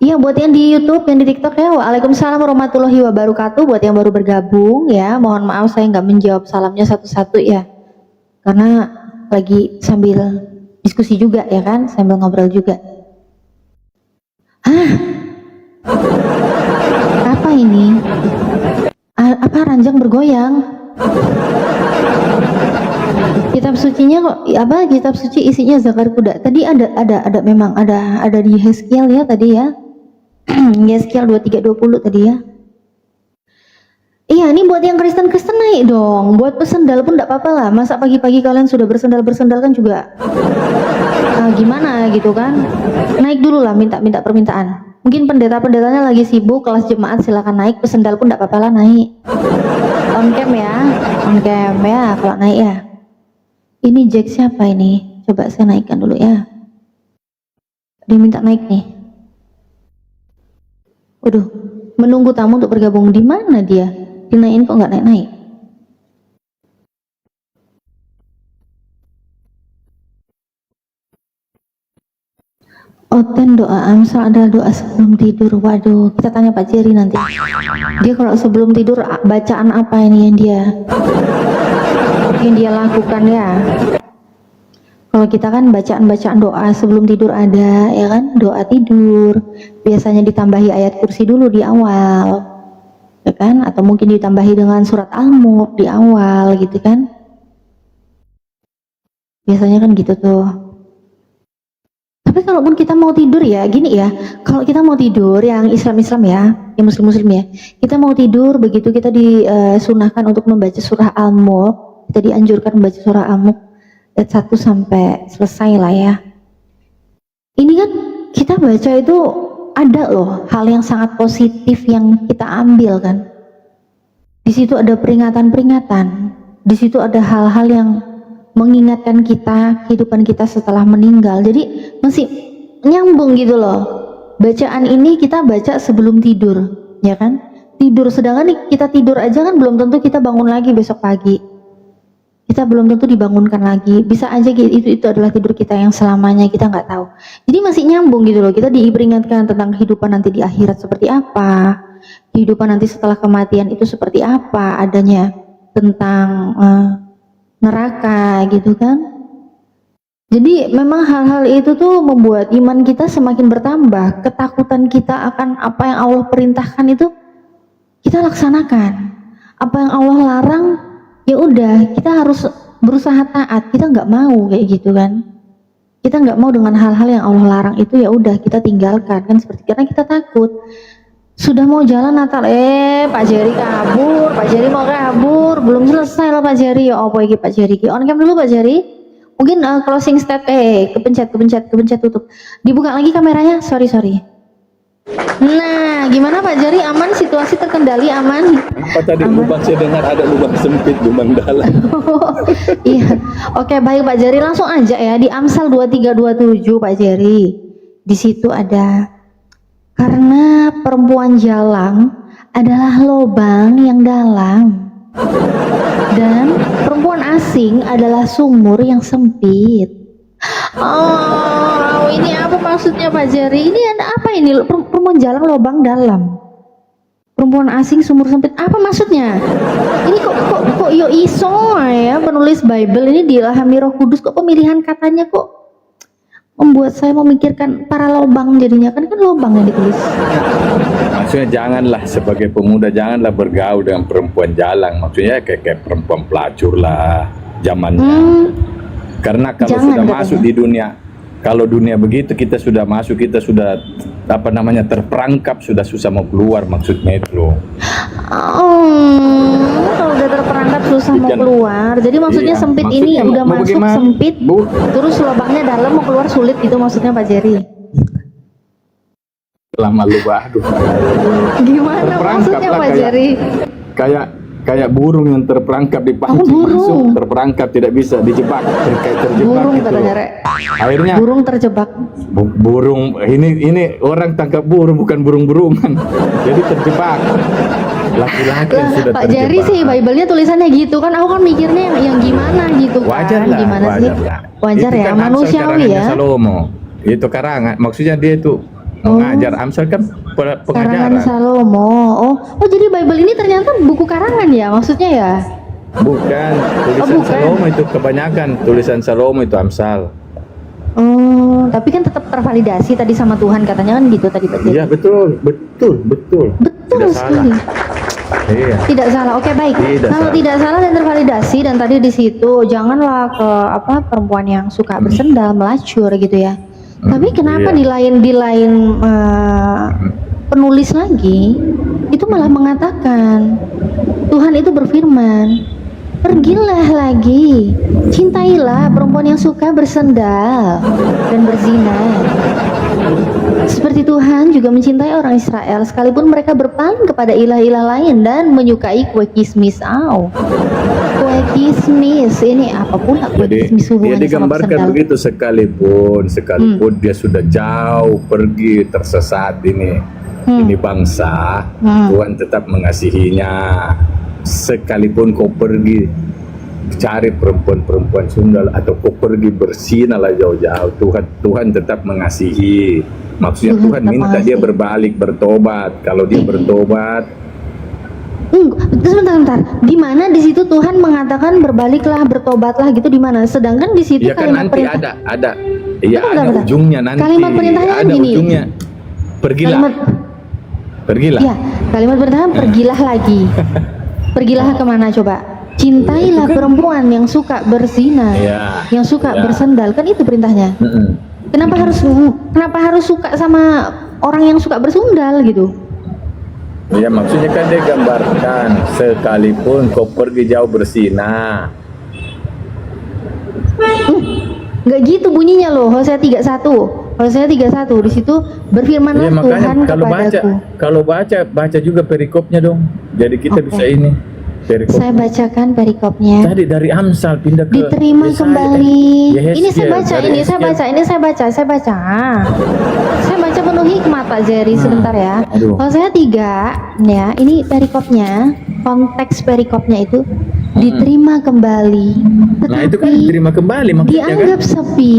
iya buat yang di YouTube, yang di TikTok ya. Waalaikumsalam warahmatullahi wabarakatuh. Buat yang baru bergabung ya, mohon maaf saya nggak menjawab salamnya satu-satu ya, karena lagi sambil diskusi juga ya kan, sambil ngobrol juga. Apa ini? Apa ranjang bergoyang? Kitab sucinya kok apa? Kitab suci isinya zakar kuda. Tadi ada memang ada di Yeskiel ya tadi ya. Yeskiel 23:20 tadi ya. Iya, ini buat yang Kristen naik dong. Buat pesendal pun enggak apa-apa lah. Masa pagi-pagi kalian sudah bersendal kan juga gimana gitu kan. Naik dulu lah, minta permintaan. Mungkin pendeta-pendetanya lagi sibuk, kelas jemaat silakan naik, pesendal pun enggak apa-apa lah naik. On cam ya, kalau naik ya. Ini Jack siapa ini? Coba saya naikkan dulu ya. Dia minta naik nih. Waduh, menunggu tamu untuk bergabung. Di mana dia? Dinaikin kok nggak naik-naik? Oten doa Amsal adalah doa sebelum tidur. Waduh, kita tanya Pak Jerry nanti. Dia kalau sebelum tidur bacaan apa ini yang dia lakukan ya? Kalau kita kan bacaan doa sebelum tidur ada ya kan, doa tidur. Biasanya ditambahi ayat kursi dulu di awal, ya kan? Atau mungkin ditambahi dengan surat Al-Mulk di awal gitu kan? Biasanya kan gitu tuh. Tapi kalaupun kita mau tidur ya, gini ya, kalau kita mau tidur yang Islam ya, yang Muslim ya, kita mau tidur begitu kita disunahkan untuk membaca surah Al-Mulk, kita dianjurkan membaca surah Al-Mulk ayat 1 sampai selesai lah ya. Ini kan kita baca itu ada loh hal yang sangat positif yang kita ambil kan. Di situ ada peringatan-peringatan, di situ ada hal-hal yang mengingatkan kita kehidupan kita setelah meninggal. Jadi masih nyambung gitu loh. Bacaan ini kita baca sebelum tidur, ya kan? Tidur, sedangkan kita tidur aja kan belum tentu kita bangun lagi besok pagi. Kita belum tentu dibangunkan lagi. Bisa aja itu adalah tidur kita yang selamanya, kita nggak tahu. Jadi masih nyambung gitu loh. Kita diperingatkan tentang kehidupan nanti di akhirat seperti apa, kehidupan nanti setelah kematian itu seperti apa adanya, tentang neraka gitu kan. Jadi memang hal-hal itu tuh membuat iman kita semakin bertambah, ketakutan kita akan apa yang Allah perintahkan itu kita laksanakan, apa yang Allah larang ya udah kita harus berusaha taat, kita nggak mau kayak gitu kan. Kita nggak mau dengan hal-hal yang Allah larang itu, ya udah kita tinggalkan kan, seperti karena kita takut. Sudah mau jalan Natal, Pak Jerry kabur, Pak Jerry mau kabur, belum selesai loh Pak Jerry. Ya apa iki Pak Jerry? On cam dulu Pak Jerry. Mungkin closing stat, kepencet tutup. Dibuka lagi kameranya, sorry. Nah, gimana Pak Jerry? Aman, situasi terkendali, aman? Apa tadi lubang saya dengar ada lubang sempit, lubang dalam. Iya, oke baik Pak Jerry, langsung aja ya di Amsal 23:27 Pak Jerry. Di situ ada, karena perempuan jalang adalah lubang yang dalam, dan perempuan asing adalah sumur yang sempit. Oh, ini apa maksudnya Pak Jerry? Ini ada apa ini? Perempuan jalang lubang dalam, perempuan asing sumur sempit. Apa maksudnya? Ini kok yo iso ya penulis Bible ini diilhami Roh Kudus, kok pemilihan katanya kok membuat saya memikirkan para lubang jadinya, kan lubang yang ditulis. Maksudnya janganlah sebagai pemuda janganlah bergaul dengan perempuan jalang. Maksudnya kayak perempuan pelacur lah zamannya. Karena kalau Jangan sudah katanya. masuk di dunia, kalau dunia begitu kita sudah masuk, kita sudah terperangkap, sudah susah mau keluar, maksudnya itu loh. Kalau udah terperangkap susah mau keluar. Jadi maksudnya Iya, sempit maksudnya ini udah mau masuk bagaimana? sempit, Bu. terus lubangnya dalam, mau keluar sulit gitu maksudnya Pak Jerry. Lama lu aduh. Gimana Terperangkap maksudnya lah, Pak Jerry? Kayak burung yang terperangkap di pancing, burung. masuk terperangkap, tidak bisa dijebak, kayak terjebak Burung gitu katanya loh. Rek. Akhirnya Burung terjebak. burung ini orang tangkap burung bukan burung-burungan. Jadi terjebak. Laki-laki yang sudah Pak terjebak. Jerry sih Bible-nya tulisannya gitu kan, aku kan mikirnya yang gimana gitu kan. Wajar lah, Gimana sih? lah. Wajar Itu ya, kan Amsal manusiawi karangannya ya. Salomo. Itu karangan, maksudnya dia itu mengajar. Amsal kan Karangan pengajaran. Salomo. Oh jadi Bible ini ternyata buku karangan ya maksudnya ya? Bukan, tulisan bukan. Salomo itu kebanyakan tulisan Salomo itu Amsal. Oh, tapi kan tetap tervalidasi tadi sama Tuhan katanya kan gitu tadi Pak Jerry. Iya betul. Betul Tidak salah. sekali. Iya. Tidak salah. Oke baik. Tidak Kalau salah. tidak salah dan tervalidasi, dan tadi di situ janganlah ke perempuan yang suka bersendal, melacur gitu ya. Tapi kenapa iya. di lain penulis lagi itu malah mengatakan, Tuhan itu berfirman, pergilah lagi, cintailah perempuan yang suka bersendal dan berzina. Seperti Tuhan juga mencintai orang Israel sekalipun mereka berpaling kepada ilah-ilah lain dan menyukai kue kismis. Kue kismis ini apa pula kue Jadi kismis dia hubungannya sama digambarkan bersendal? begitu sekalipun dia sudah jauh pergi tersesat ini bangsa, Tuhan tetap mengasihinya. Sekalipun kau pergi cari perempuan-perempuan sundal atau kau pergi bersinalah jauh-jauh, Tuhan tetap mengasihi. Maksudnya Tuhan tetap minta dia mengasihi. berbalik, bertobat. Kalau dia bertobat, Sebentar. Di mana di situ Tuhan mengatakan berbaliklah, bertobatlah gitu, di mana? Sedangkan di situ ya kan kalimat nanti perintah. ada iya Bentar. ada ujungnya nanti. Kalimat perintahnya ada gini. ujungnya. Pergilah. Pergilah. Iya, kalimat pertama pergilah lagi. Pergilah kemana coba? Cintailah Itu kan- perempuan yang suka berzina, Iya, yang suka iya. bersendal, kan itu perintahnya. Kenapa harus suka sama orang yang suka bersundal gitu? Ya maksudnya kan dia gambarkan sekalipun kau pergi jauh berzina. Nggak gitu bunyinya loh. Hosea 31 di situ berfirmanlah Ya makanya Tuhan kepadaku. kalau baca juga perikopnya dong. Jadi kita Oke. bisa ini perikop. Saya bacakan perikopnya. Tadi dari Amsal pindah ke Diterima Yesaya. kembali. Yesaya, Ini saya baca, dari ini saya Yesaya. baca. Saya baca penuh hikmat Pak Jerry, sebentar ya. Aduh. Hosea 3 ya, ini perikopnya, konteks perikopnya itu diterima kembali. Nah itu kan Tetapi diterima kembali maksudnya dianggap sepi.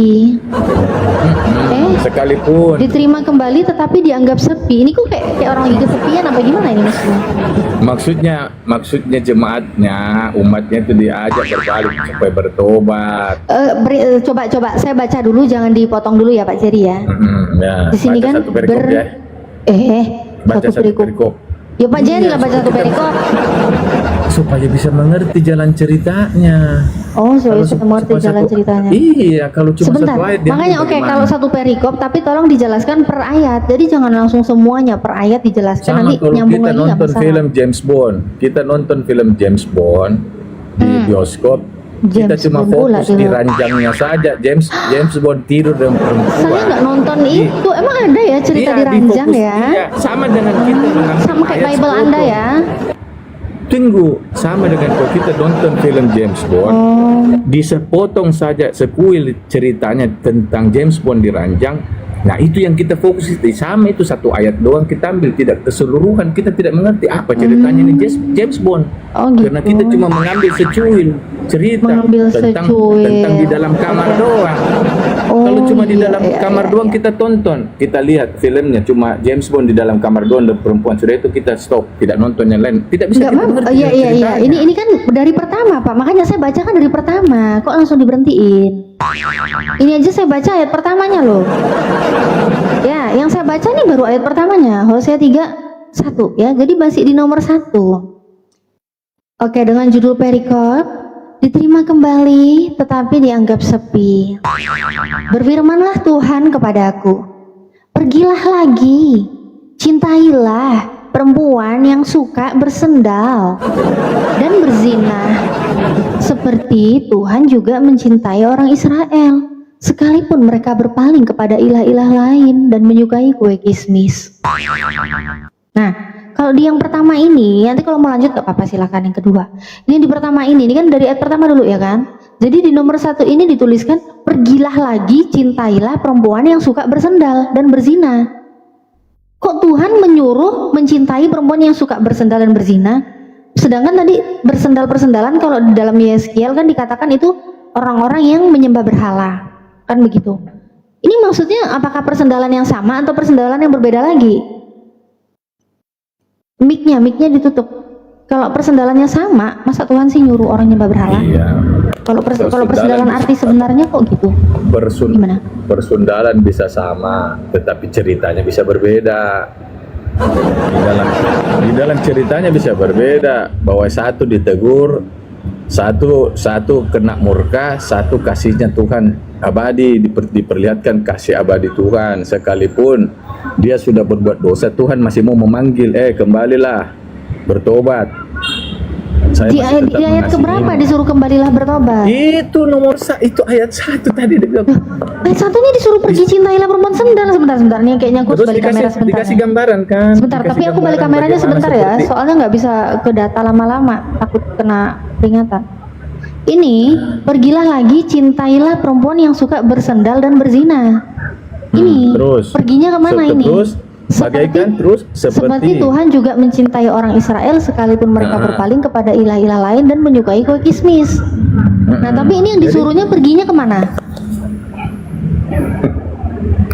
sekalipun. Diterima kembali tetapi dianggap sepi. Ini kok kayak orang lagi kesepian apa gimana ini maksudnya? Maksudnya jemaatnya, umatnya itu diajak berbalik supaya bertobat. Coba saya baca dulu, jangan dipotong dulu ya Pak Jerry ya. Ya, Di sini baca kan satu perikop ya. Baca satu satu perikop. perikop. Ya Pak Jerry lah baca satu perikop. supaya bisa mengerti jalan ceritanya. Oh, supaya bisa mengerti cuma jalan satu- ceritanya. Iya, kalau cuma Sebentar, satu ayat dia makanya ambil oke bagaimana? kalau satu perikop tapi tolong dijelaskan per ayat. Jadi jangan langsung semuanya per ayat dijelaskan, Sama nanti kalau nyambung kita lagi nggak nonton masalah. film James Bond, kita nonton film James Bond di bioskop, kita James cuma Bond pula fokus di dulu. ranjangnya saja. James Bond tidur dengan perempuan. Saya nggak nonton itu. Emang ada ya cerita Iya, di ranjang difokus- ya? iya, sama dengan kita mengambil Sama kayak ayat Bible Anda sepotong. ya? Tunggu, sama dengan kalau kita nonton film James Bond, Oh, di sepotong saja sekuil ceritanya tentang James Bond di ranjang. Nah itu yang kita fokus itu sama, itu satu ayat doang kita ambil, tidak keseluruhan, kita tidak mengerti apa ceritanya ini James Bond. oh gitu. Karena kita cuma mengambil secuil cerita Mengambil tentang secuil. tentang di dalam kamar doang. Oh, Kalau cuma di iya, dalam iya, kamar iya, doang iya. kita tonton, kita lihat filmnya cuma James Bond di dalam kamar doang dan perempuan, sudah itu kita stop, tidak nonton yang lain, tidak bisa Enggak, kita Mam. mengerti Iya, iya, iya. ceritanya. Ini kan dari pertama, Pak. Makanya saya baca kan dari pertama. Kok langsung diberhentiin? Ini aja saya baca ayat pertamanya loh. Ya, yang saya baca nih baru ayat pertamanya. Hosea 3:1 ya. Jadi masih di nomor 1. Oke, dengan judul perikop, diterima kembali tetapi dianggap sepi. Berfirmanlah Tuhan kepadaku, pergilah lagi, cintailah perempuan yang suka bersendal dan berzina, seperti Tuhan juga mencintai orang Israel, sekalipun mereka berpaling kepada ilah-ilah lain dan menyukai kue kismis. Nah, kalau di yang pertama ini, nanti kalau mau lanjut gak apa-apa, silakan yang kedua. Ini di pertama ini kan dari ayat pertama dulu ya kan. Jadi di nomor 1 ini dituliskan, pergilah lagi, cintailah perempuan yang suka bersendal dan berzina. Kok Tuhan menyuruh mencintai perempuan yang suka bersendal dan berzina? Sedangkan tadi bersendal-persendalan kalau di dalam Yeskiel kan dikatakan itu orang-orang yang menyembah berhala. Kan begitu. Ini maksudnya apakah persendalan yang sama atau persendalan yang berbeda lagi? Mic-nya ditutup. Kalau persendalannya sama, masa Tuhan sih nyuruh orang nyembah berhala? Iya. Kalau Persendalan persendalan arti sebenarnya kok gitu? Gimana? Persundalan bisa sama, tetapi ceritanya bisa berbeda. Di dalam ceritanya bisa berbeda, bahwa satu ditegur, satu kena murka, satu kasihnya Tuhan abadi, diperlihatkan kasih abadi Tuhan, sekalipun dia sudah berbuat dosa, Tuhan masih mau memanggil, kembalilah, bertobat. Saya Di masih ayat, tetap di ayat mengasihimu. keberapa disuruh kembalilah bertobat? Itu itu ayat 1 tadi dia bilang. Ayat satunya disuruh pergi cintailah perempuan sendal. Sebentar nih, kayaknya aku harus Terus balik kamera sebentar. dikasih nih. gambaran kan. Sebentar, Dikasih tapi aku balik gambaran kameranya bagaimana sebentar ya, seperti- soalnya nggak bisa ke data lama-lama, takut kena peringatan. Ini, pergilah lagi, cintailah perempuan yang suka bersendal dan berzina. Ini, terus perginya kemana ini? Terus bagaikan terus Seperti Tuhan juga mencintai orang Israel sekalipun mereka berpaling kepada ilah-ilah lain dan menyukai kue kismis. Nah, tapi ini yang disuruhnya perginya kemana?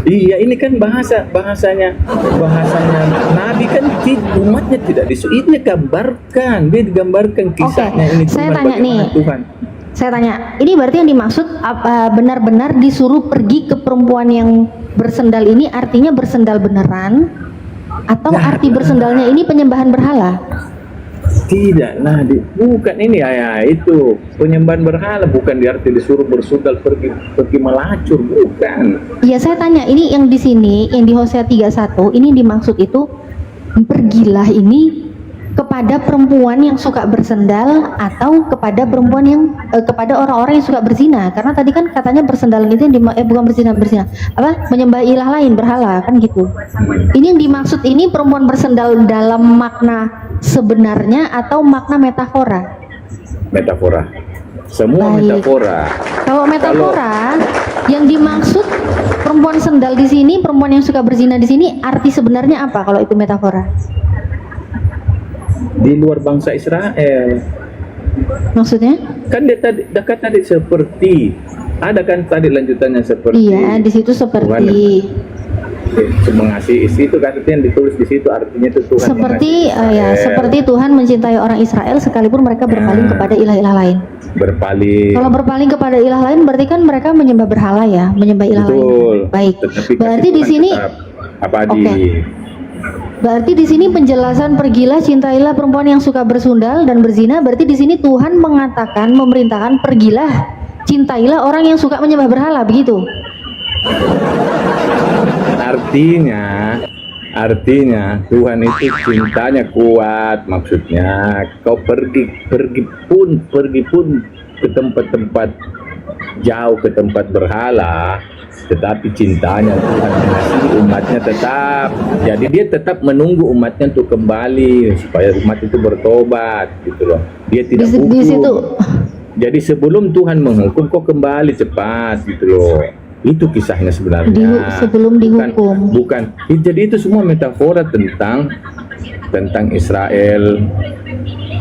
Iya, ini kan bahasanya Nabi kan umatnya tidak disuruh. Ini dia digambarkan kisahnya ini. Saya Tuhan, tanya nih. bagaimana Tuhan. Saya tanya, ini berarti yang dimaksud apa benar-benar disuruh pergi ke perempuan yang bersendal ini artinya bersendal beneran atau Ya, arti bersendalnya ini penyembahan berhala? Tidak, bukan ini itu penyembahan berhala, bukan diarti disuruh bersundal pergi melacur, bukan. Iya, saya tanya, ini yang di sini yang di Hosea 3:1 ini dimaksud itu pergilah ini kepada perempuan yang suka bersendal atau kepada perempuan yang kepada orang-orang yang suka berzina, karena tadi kan katanya bersendalan itu yang bukan berzina apa menyembah ilah lain, berhala kan gitu. Ini yang dimaksud ini perempuan bersendal dalam makna sebenarnya atau makna metafora? Metafora, semua Baik. metafora. Kalau metafora yang dimaksud perempuan sendal di sini, perempuan yang suka berzina di sini, arti sebenarnya apa kalau itu metafora? Di luar bangsa Israel. Maksudnya? Kan dia tadi seperti, ada kan tadi lanjutannya seperti. Iya, di situ seperti. Mengasihi itu kan yang ditulis di situ, artinya itu Tuhan Seperti mengasihi ya, Israel. seperti Tuhan mencintai orang Israel sekalipun mereka berpaling kepada ilah-ilah lain. Berpaling. Kalau berpaling kepada ilah lain berarti kan mereka menyembah berhala ya, menyembah ilah lain. Betul. Baik. Tetapi Berarti kasih di Tuhan sini tetap abadi. Oke. Berarti di sini penjelasan pergilah cintailah perempuan yang suka bersundal dan berzina. Berarti di sini Tuhan mengatakan, memerintahkan pergilah cintailah orang yang suka menyembah berhala, begitu? Artinya Tuhan itu cintanya kuat, maksudnya kau pergi pun ke tempat-tempat jauh, ke tempat berhala, tetapi cintanya Tuhan mengasihi umatnya tetap. Jadi dia tetap menunggu umatnya untuk kembali supaya umat itu bertobat, gitu loh. Dia tidak Di situ. Jadi sebelum Tuhan menghukum, kau kembali cepat, gitu loh. Itu kisahnya sebenarnya. Sebelum dihukum. Bukan. Jadi itu semua metafora tentang Israel,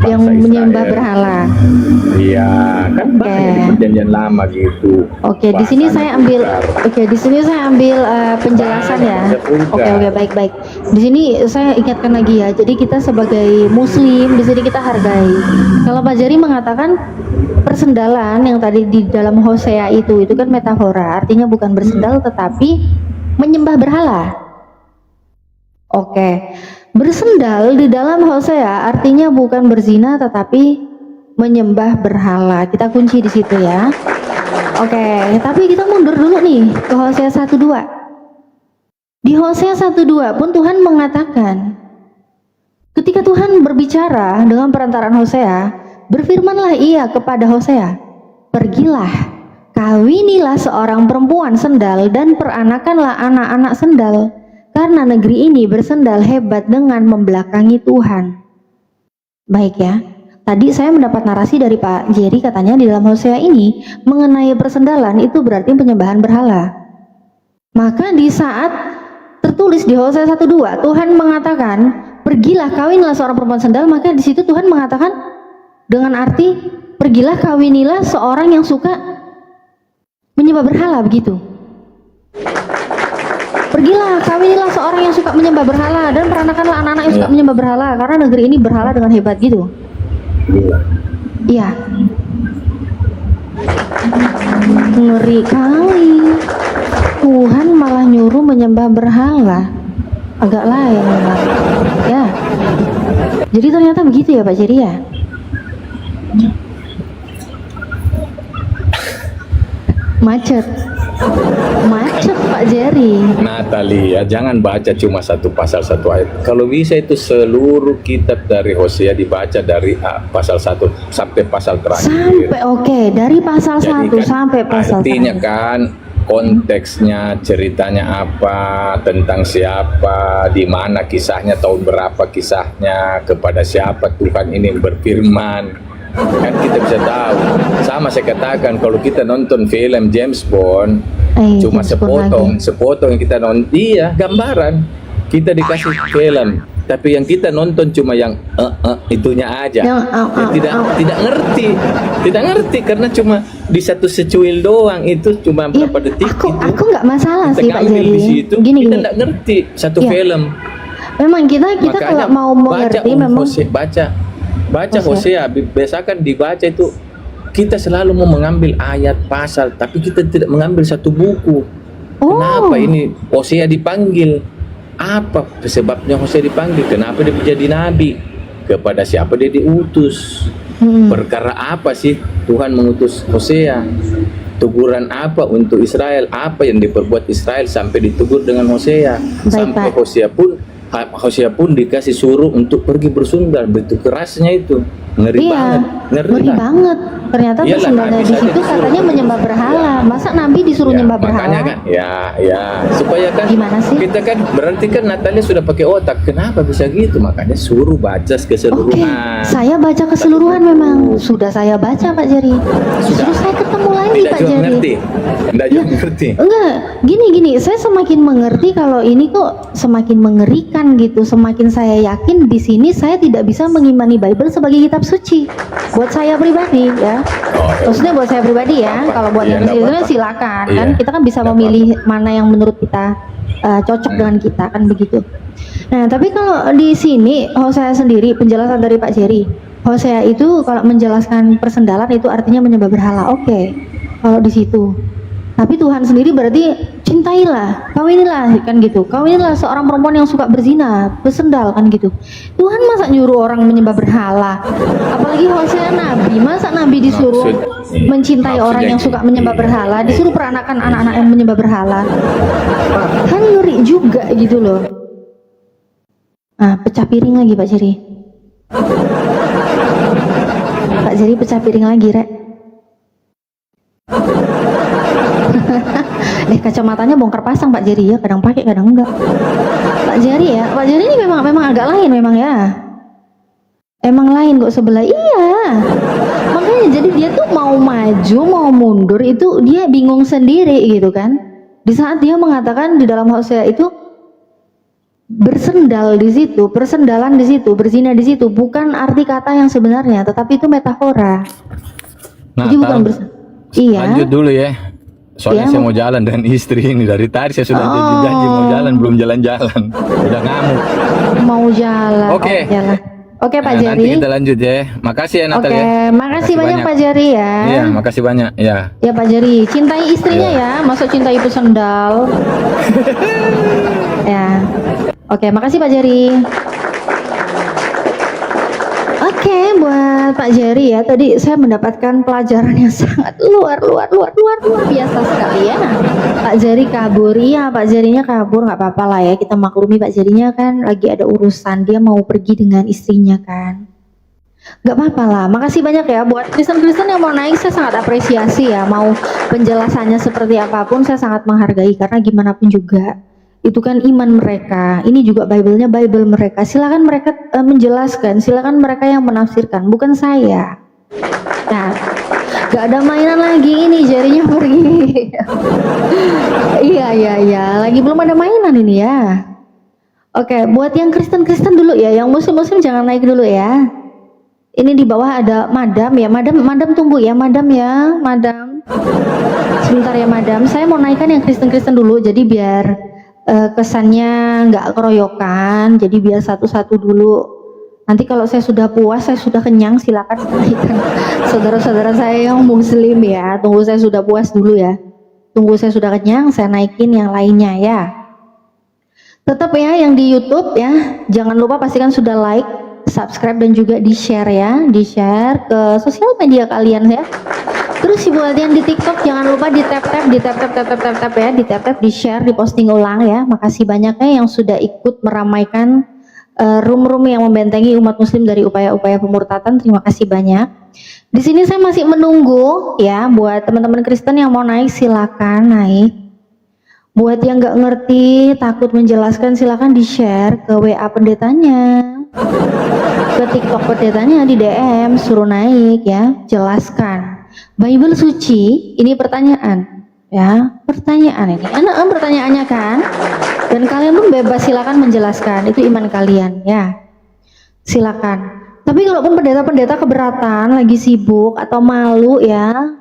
yang menyembah berhala. Iya, kan banyak di perjanjian lama gitu. Oke, di sini saya ambil penjelasan ya. Oke, baik. Di sini saya ingatkan lagi ya. Jadi kita sebagai muslim di sini kita hargai. Kalau Pak Jari mengatakan persendalan yang tadi di dalam Hosea itu kan metafora, artinya bukan bersendal tetapi menyembah berhala. Oke. Bersendal di dalam Hosea artinya bukan berzina tetapi menyembah berhala. Kita kunci di situ ya. Oke, tapi kita mundur dulu nih ke Hosea 1:2. Di Hosea 1:2 pun Tuhan mengatakan, ketika Tuhan berbicara dengan perantaraan Hosea, berfirmanlah ia kepada Hosea, pergilah, kawinilah seorang perempuan sendal dan peranakanlah anak-anak sendal. Karena negeri ini bersendal hebat dengan membelakangi Tuhan. Baik ya, tadi saya mendapat narasi dari Pak Jerry, katanya di dalam Hosea ini mengenai persendalan itu berarti penyembahan berhala. Maka di saat tertulis di Hosea 1:2 Tuhan mengatakan pergilah kawinlah seorang perempuan sendal, maka di situ Tuhan mengatakan dengan arti pergilah kawinilah seorang yang suka menyembah berhala, begitu. Pergilah, kawinilah seorang yang suka menyembah berhala dan peranakanlah anak-anak yang suka menyembah berhala, karena negeri ini berhala dengan hebat, gitu. Iya. Ngeri kali. Tuhan malah nyuruh menyembah berhala. Agak lain memang. Ya. Jadi ternyata begitu ya Pak Jerry ya? Macet Pak Jerry. Natalia, jangan baca cuma satu pasal satu ayat. Kalau bisa itu seluruh kitab dari Hosea dibaca dari pasal 1 sampai pasal terakhir. Sampai dari pasal 1 sampai pasal artinya terakhir. Kan konteksnya, ceritanya apa, tentang siapa, di mana kisahnya, tahun berapa kisahnya, kepada siapa Tuhan ini berfirman. Kan kita bisa tahu. Sama saya katakan, kalau kita nonton film James Bond, cuma sepotong yang kita nonton, iya, gambaran. Kita dikasih film, tapi yang kita nonton cuma yang itunya aja. Tidak ngerti karena cuma di satu secuil doang, itu cuma berapa detik. Aku nggak masalah sih Pak Jerry. Di situ, kita nggak ngerti satu film. Memang kita kalau mau mengerti memang baca Hosea, biasakan dibaca itu kita selalu mau mengambil ayat pasal, tapi kita tidak mengambil satu buku. Kenapa ini Hosea dipanggil? Apa sebabnya Hosea dipanggil? Kenapa dia menjadi nabi? Kepada siapa dia diutus? Perkara apa sih Tuhan mengutus Hosea? Teguran apa untuk Israel? Apa yang diperbuat Israel sampai ditegur dengan Hosea? Sampai Hosea pun dikasih suruh untuk pergi bersundal. Begitu kerasnya itu, ngeri banget. Ternyata bersundalnya di situ katanya menyembah berhala. Masa nabi disuruh nyembah berhala? Makanya kan, supaya kan gimana sih? Kita kan berarti kan Natalia sudah pakai otak. Kenapa bisa gitu? Makanya suruh baca keseluruhan. Saya baca keseluruhan memang. Sudah saya baca Pak Jerry. Justru saya ketemu lagi Pak Jerry. Ngerti. Enggak, gini. Saya semakin mengerti kalau ini kok semakin mengerikan gitu. Semakin saya yakin di sini saya tidak bisa mengimani Bible sebagai kitab suci. Buat saya pribadi ya. Maksudnya buat saya pribadi ya. Kalau buat yang lain silakan kan. Kita kan bisa memilih mana yang menurut kita cocok dengan kita kan begitu. Nah, tapi kalau di sini Hosea sendiri, penjelasan dari Pak Jerry, Hosea itu kalau menjelaskan persendalan itu artinya menyembah berhala. Oke. Kalau di situ. Tapi Tuhan sendiri berarti cintailah, kawinilah kan gitu. Kawinilah seorang perempuan yang suka berzina, bersendal kan gitu. Tuhan masa nyuruh orang menyembah berhala? Apalagi Hosea nabi, masa nabi disuruh mencintai orang yang suka menyembah berhala, disuruh peranakan anak-anak yang menyembah berhala? Kan ngeri juga gitu loh. Pecah piring lagi Pak Jerry. Pak Jerry pecah piring lagi, Rek. Kacamatanya bongkar pasang Pak Jerry ya, kadang pakai kadang enggak. Pak Jerry ini memang agak lain memang ya. Emang lain kok sebelah. Iya. Makanya jadi dia tuh mau maju, mau mundur itu dia bingung sendiri gitu kan. Di saat dia mengatakan di dalam Hosea itu bersendal di situ, persendalan di situ, berzina di situ bukan arti kata yang sebenarnya, tetapi itu metafora. Jadi bukan iya. Lanjut dulu ya. Soalnya saya mau jalan dengan istri ini dari tadi saya sudah janji mau jalan belum jalan-jalan. Udah ngamuk. Mau jalan. Oke. Oke Pak Jerry. Nanti kita lanjut ya. Makasih ya Natal ya. Makasih banyak Pak Jerry ya. Iya, makasih banyak ya. Ya Pak Jerry, cintai istrinya ya. Masuk cintai ibu sendal. Ya. Oke, makasih Pak Jerry. Oke, buat Pak Jerry ya, tadi saya mendapatkan pelajaran yang sangat luar biasa sekali ya. Pak Jerry kabur, iya Pak Jerry-nya kabur, nggak apa-apa lah ya, kita maklumi Pak Jerry-nya kan lagi ada urusan, dia mau pergi dengan istrinya kan. Nggak apa-apa lah, makasih banyak ya buat Kristen-Kristen yang mau naik, saya sangat apresiasi ya, mau penjelasannya seperti apapun saya sangat menghargai, karena gimana pun juga itu kan iman mereka, ini juga Bible-nya Bible mereka, silakan mereka menjelaskan, silakan mereka yang menafsirkan, bukan saya. Nah, gak ada mainan lagi ini, jarinya pergi. Iya, lagi belum ada mainan ini ya. Oke, buat yang Kristen-Kristen dulu ya, yang Muslim-Muslim jangan naik dulu ya. Ini di bawah ada madam ya, madam tunggu ya, madam. Sebentar ya madam, saya mau naikkan yang Kristen-Kristen dulu, jadi biar kesannya nggak keroyokan, jadi biar satu-satu dulu. Nanti kalau saya sudah puas, saya sudah kenyang, silakan naikkan saudara-saudara saya yang Muslim ya. Tunggu saya sudah puas dulu ya. Tunggu saya sudah kenyang, saya naikin yang lainnya ya. Tetap ya yang di YouTube ya, jangan lupa pastikan sudah like, subscribe dan juga di share ya, di share ke sosial media kalian ya. Terus buat yang di TikTok jangan lupa di tap ya, di tap, di share, di posting ulang ya. Makasih banyaknya yang sudah ikut meramaikan room-room yang membentengi umat Muslim dari upaya-upaya pemurtatan. Terima kasih banyak. Di sini saya masih menunggu ya buat teman-teman Kristen yang mau naik silakan naik. Buat yang nggak ngerti, takut menjelaskan silakan di share ke WA pendetanya, ke TikTok pendetanya, di DM suruh naik ya, jelaskan. Bible suci, ini pertanyaan ya, pertanyaan ini anak pertanyaannya kan, dan kalian pun bebas silakan menjelaskan, itu iman kalian ya, silakan. Tapi kalaupun pendeta-pendeta keberatan, lagi sibuk atau malu ya,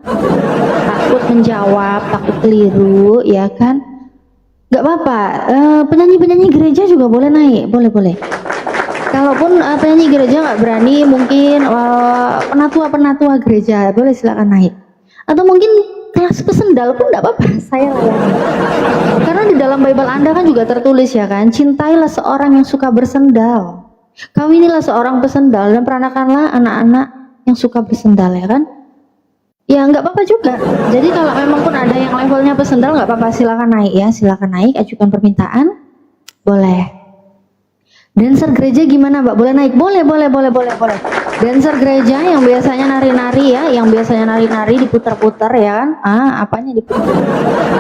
takut menjawab, takut keliru ya kan, nggak apa-apa, penyanyi-penyanyi gereja juga boleh naik, boleh. Kalaupun penyanyi gereja nggak berani, mungkin penatua gereja boleh silakan naik. Atau mungkin kelas pesendal pun nggak apa-apa, saya layani. Karena di dalam Bible Anda kan juga tertulis ya kan, cintailah seorang yang suka bersendal, kawinilah seorang pesendal, dan peranakanlah anak-anak yang suka bersendal ya kan. Ya nggak apa-apa juga. Jadi kalau memang pun ada yang levelnya pesendal nggak apa-apa, silakan naik ya, silakan naik, ajukan permintaan, boleh. Dancer gereja gimana Mbak? Boleh naik? Boleh. Dancer gereja yang biasanya nari-nari ya, yang biasanya nari-nari diputar-putar ya kan? Apanya diputar?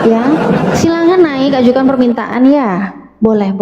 Ya, silakan naik, ajukan permintaan ya. Boleh.